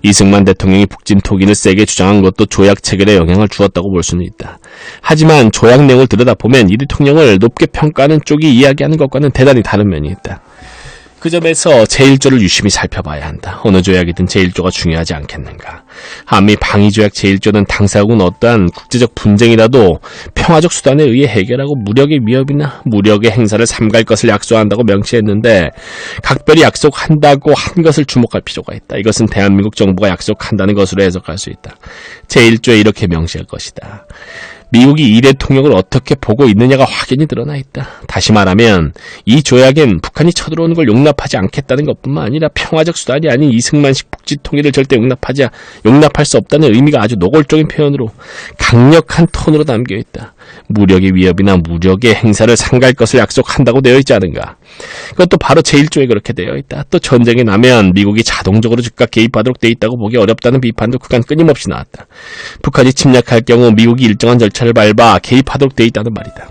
이승만 대통령이 북진 통일을 세게 주장한 것도 조약 체결에 영향을 주었다고 볼 수는 있다. 하지만 조약 내용을 들여다보면 이 대통령을 높게 평가하는 쪽이 이야기하는 것과는 대단히 다른 면이 있다. 그 점에서 제1조를 유심히 살펴봐야 한다. 어느 조약이든 제1조가 중요하지 않겠는가. 한미 방위조약 제1조는 당사국은 어떠한 국제적 분쟁이라도 평화적 수단에 의해 해결하고 무력의 위협이나 무력의 행사를 삼갈 것을 약속한다고 명시했는데 각별히 약속한다고 한 것을 주목할 필요가 있다. 이것은 대한민국 정부가 약속한다는 것으로 해석할 수 있다. 제1조에 이렇게 명시할 것이다. 미국이 이 대통령을 어떻게 보고 있느냐가 확연히 드러나 있다. 다시 말하면 이 조약엔 북한이 쳐들어오는 걸 용납하지 않겠다는 것뿐만 아니라 평화적 수단이 아닌 이승만식 북지 통일을 절대 용납할 수 없다는 의미가 아주 노골적인 표현으로 강력한 톤으로 담겨 있다. 무력의 위협이나 무력의 행사를 삼갈 것을 약속한다고 되어 있지 않은가. 그것도 바로 제1조에 그렇게 되어 있다. 또 전쟁이 나면 미국이 자동적으로 즉각 개입하도록 되어 있다고 보기 어렵다는 비판도 그간 끊임없이 나왔다. 북한이 침략할 경우 미국이 일정한 절차를 밟아 개입하도록 되어 있다는 말이다.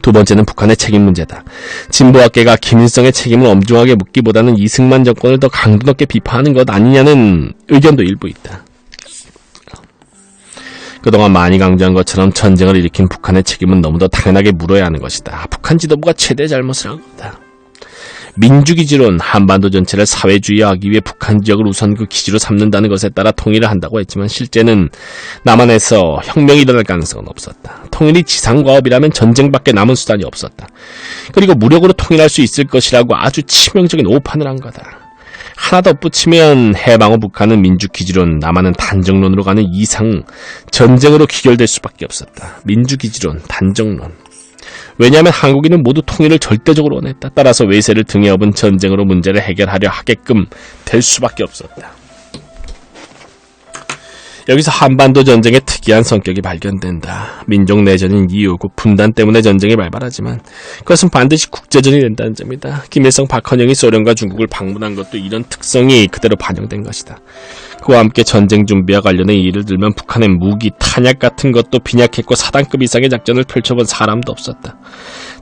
두 번째는 북한의 책임 문제다. 진보학계가 김일성의 책임을 엄중하게 묻기보다는 이승만 정권을 더 강도 높게 비판하는 것 아니냐는 의견도 일부 있다. 그동안 많이 강조한 것처럼 전쟁을 일으킨 북한의 책임은 너무도 당연하게 물어야 하는 것이다. 북한 지도부가 최대 잘못을 한 것이다. 민주기지론, 한반도 전체를 사회주의화하기 위해 북한 지역을 우선 그 기지로 삼는다는 것에 따라 통일을 한다고 했지만 실제는 남한에서 혁명이 일어날 가능성은 없었다. 통일이 지상과업이라면 전쟁밖에 남은 수단이 없었다. 그리고 무력으로 통일할 수 있을 것이라고 아주 치명적인 오판을 한 거다. 하나 덧붙이면 해방 후 북한은 민주기지론, 남한은 단정론으로 가는 이상 전쟁으로 귀결될 수밖에 없었다. 민주기지론, 단정론. 왜냐하면 한국인은 모두 통일을 절대적으로 원했다. 따라서 외세를 등에 업은 전쟁으로 문제를 해결하려 하게끔 될 수밖에 없었다. 여기서 한반도 전쟁의 특이한 성격이 발견된다. 민족내전인 이유, 그 분단 때문에 전쟁이 발발하지만 그것은 반드시 국제전이 된다는 점이다. 김일성, 박헌영이 소련과 중국을 방문한 것도 이런 특성이 그대로 반영된 것이다. 그와 함께 전쟁 준비와 관련해 예를 들면 북한의 무기, 탄약 같은 것도 빈약했고 사단급 이상의 작전을 펼쳐본 사람도 없었다.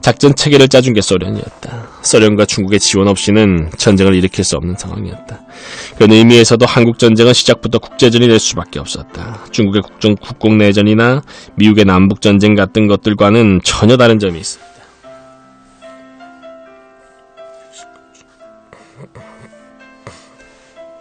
작전 체계를 짜준 게 소련이었다. 소련과 중국의 지원 없이는 전쟁을 일으킬 수 없는 상황이었다. 그런 의미에서도 한국전쟁은 시작부터 국제전이 될 수밖에 없었다. 중국의 국공내전이나 미국의 남북전쟁 같은 것들과는 전혀 다른 점이 있었다.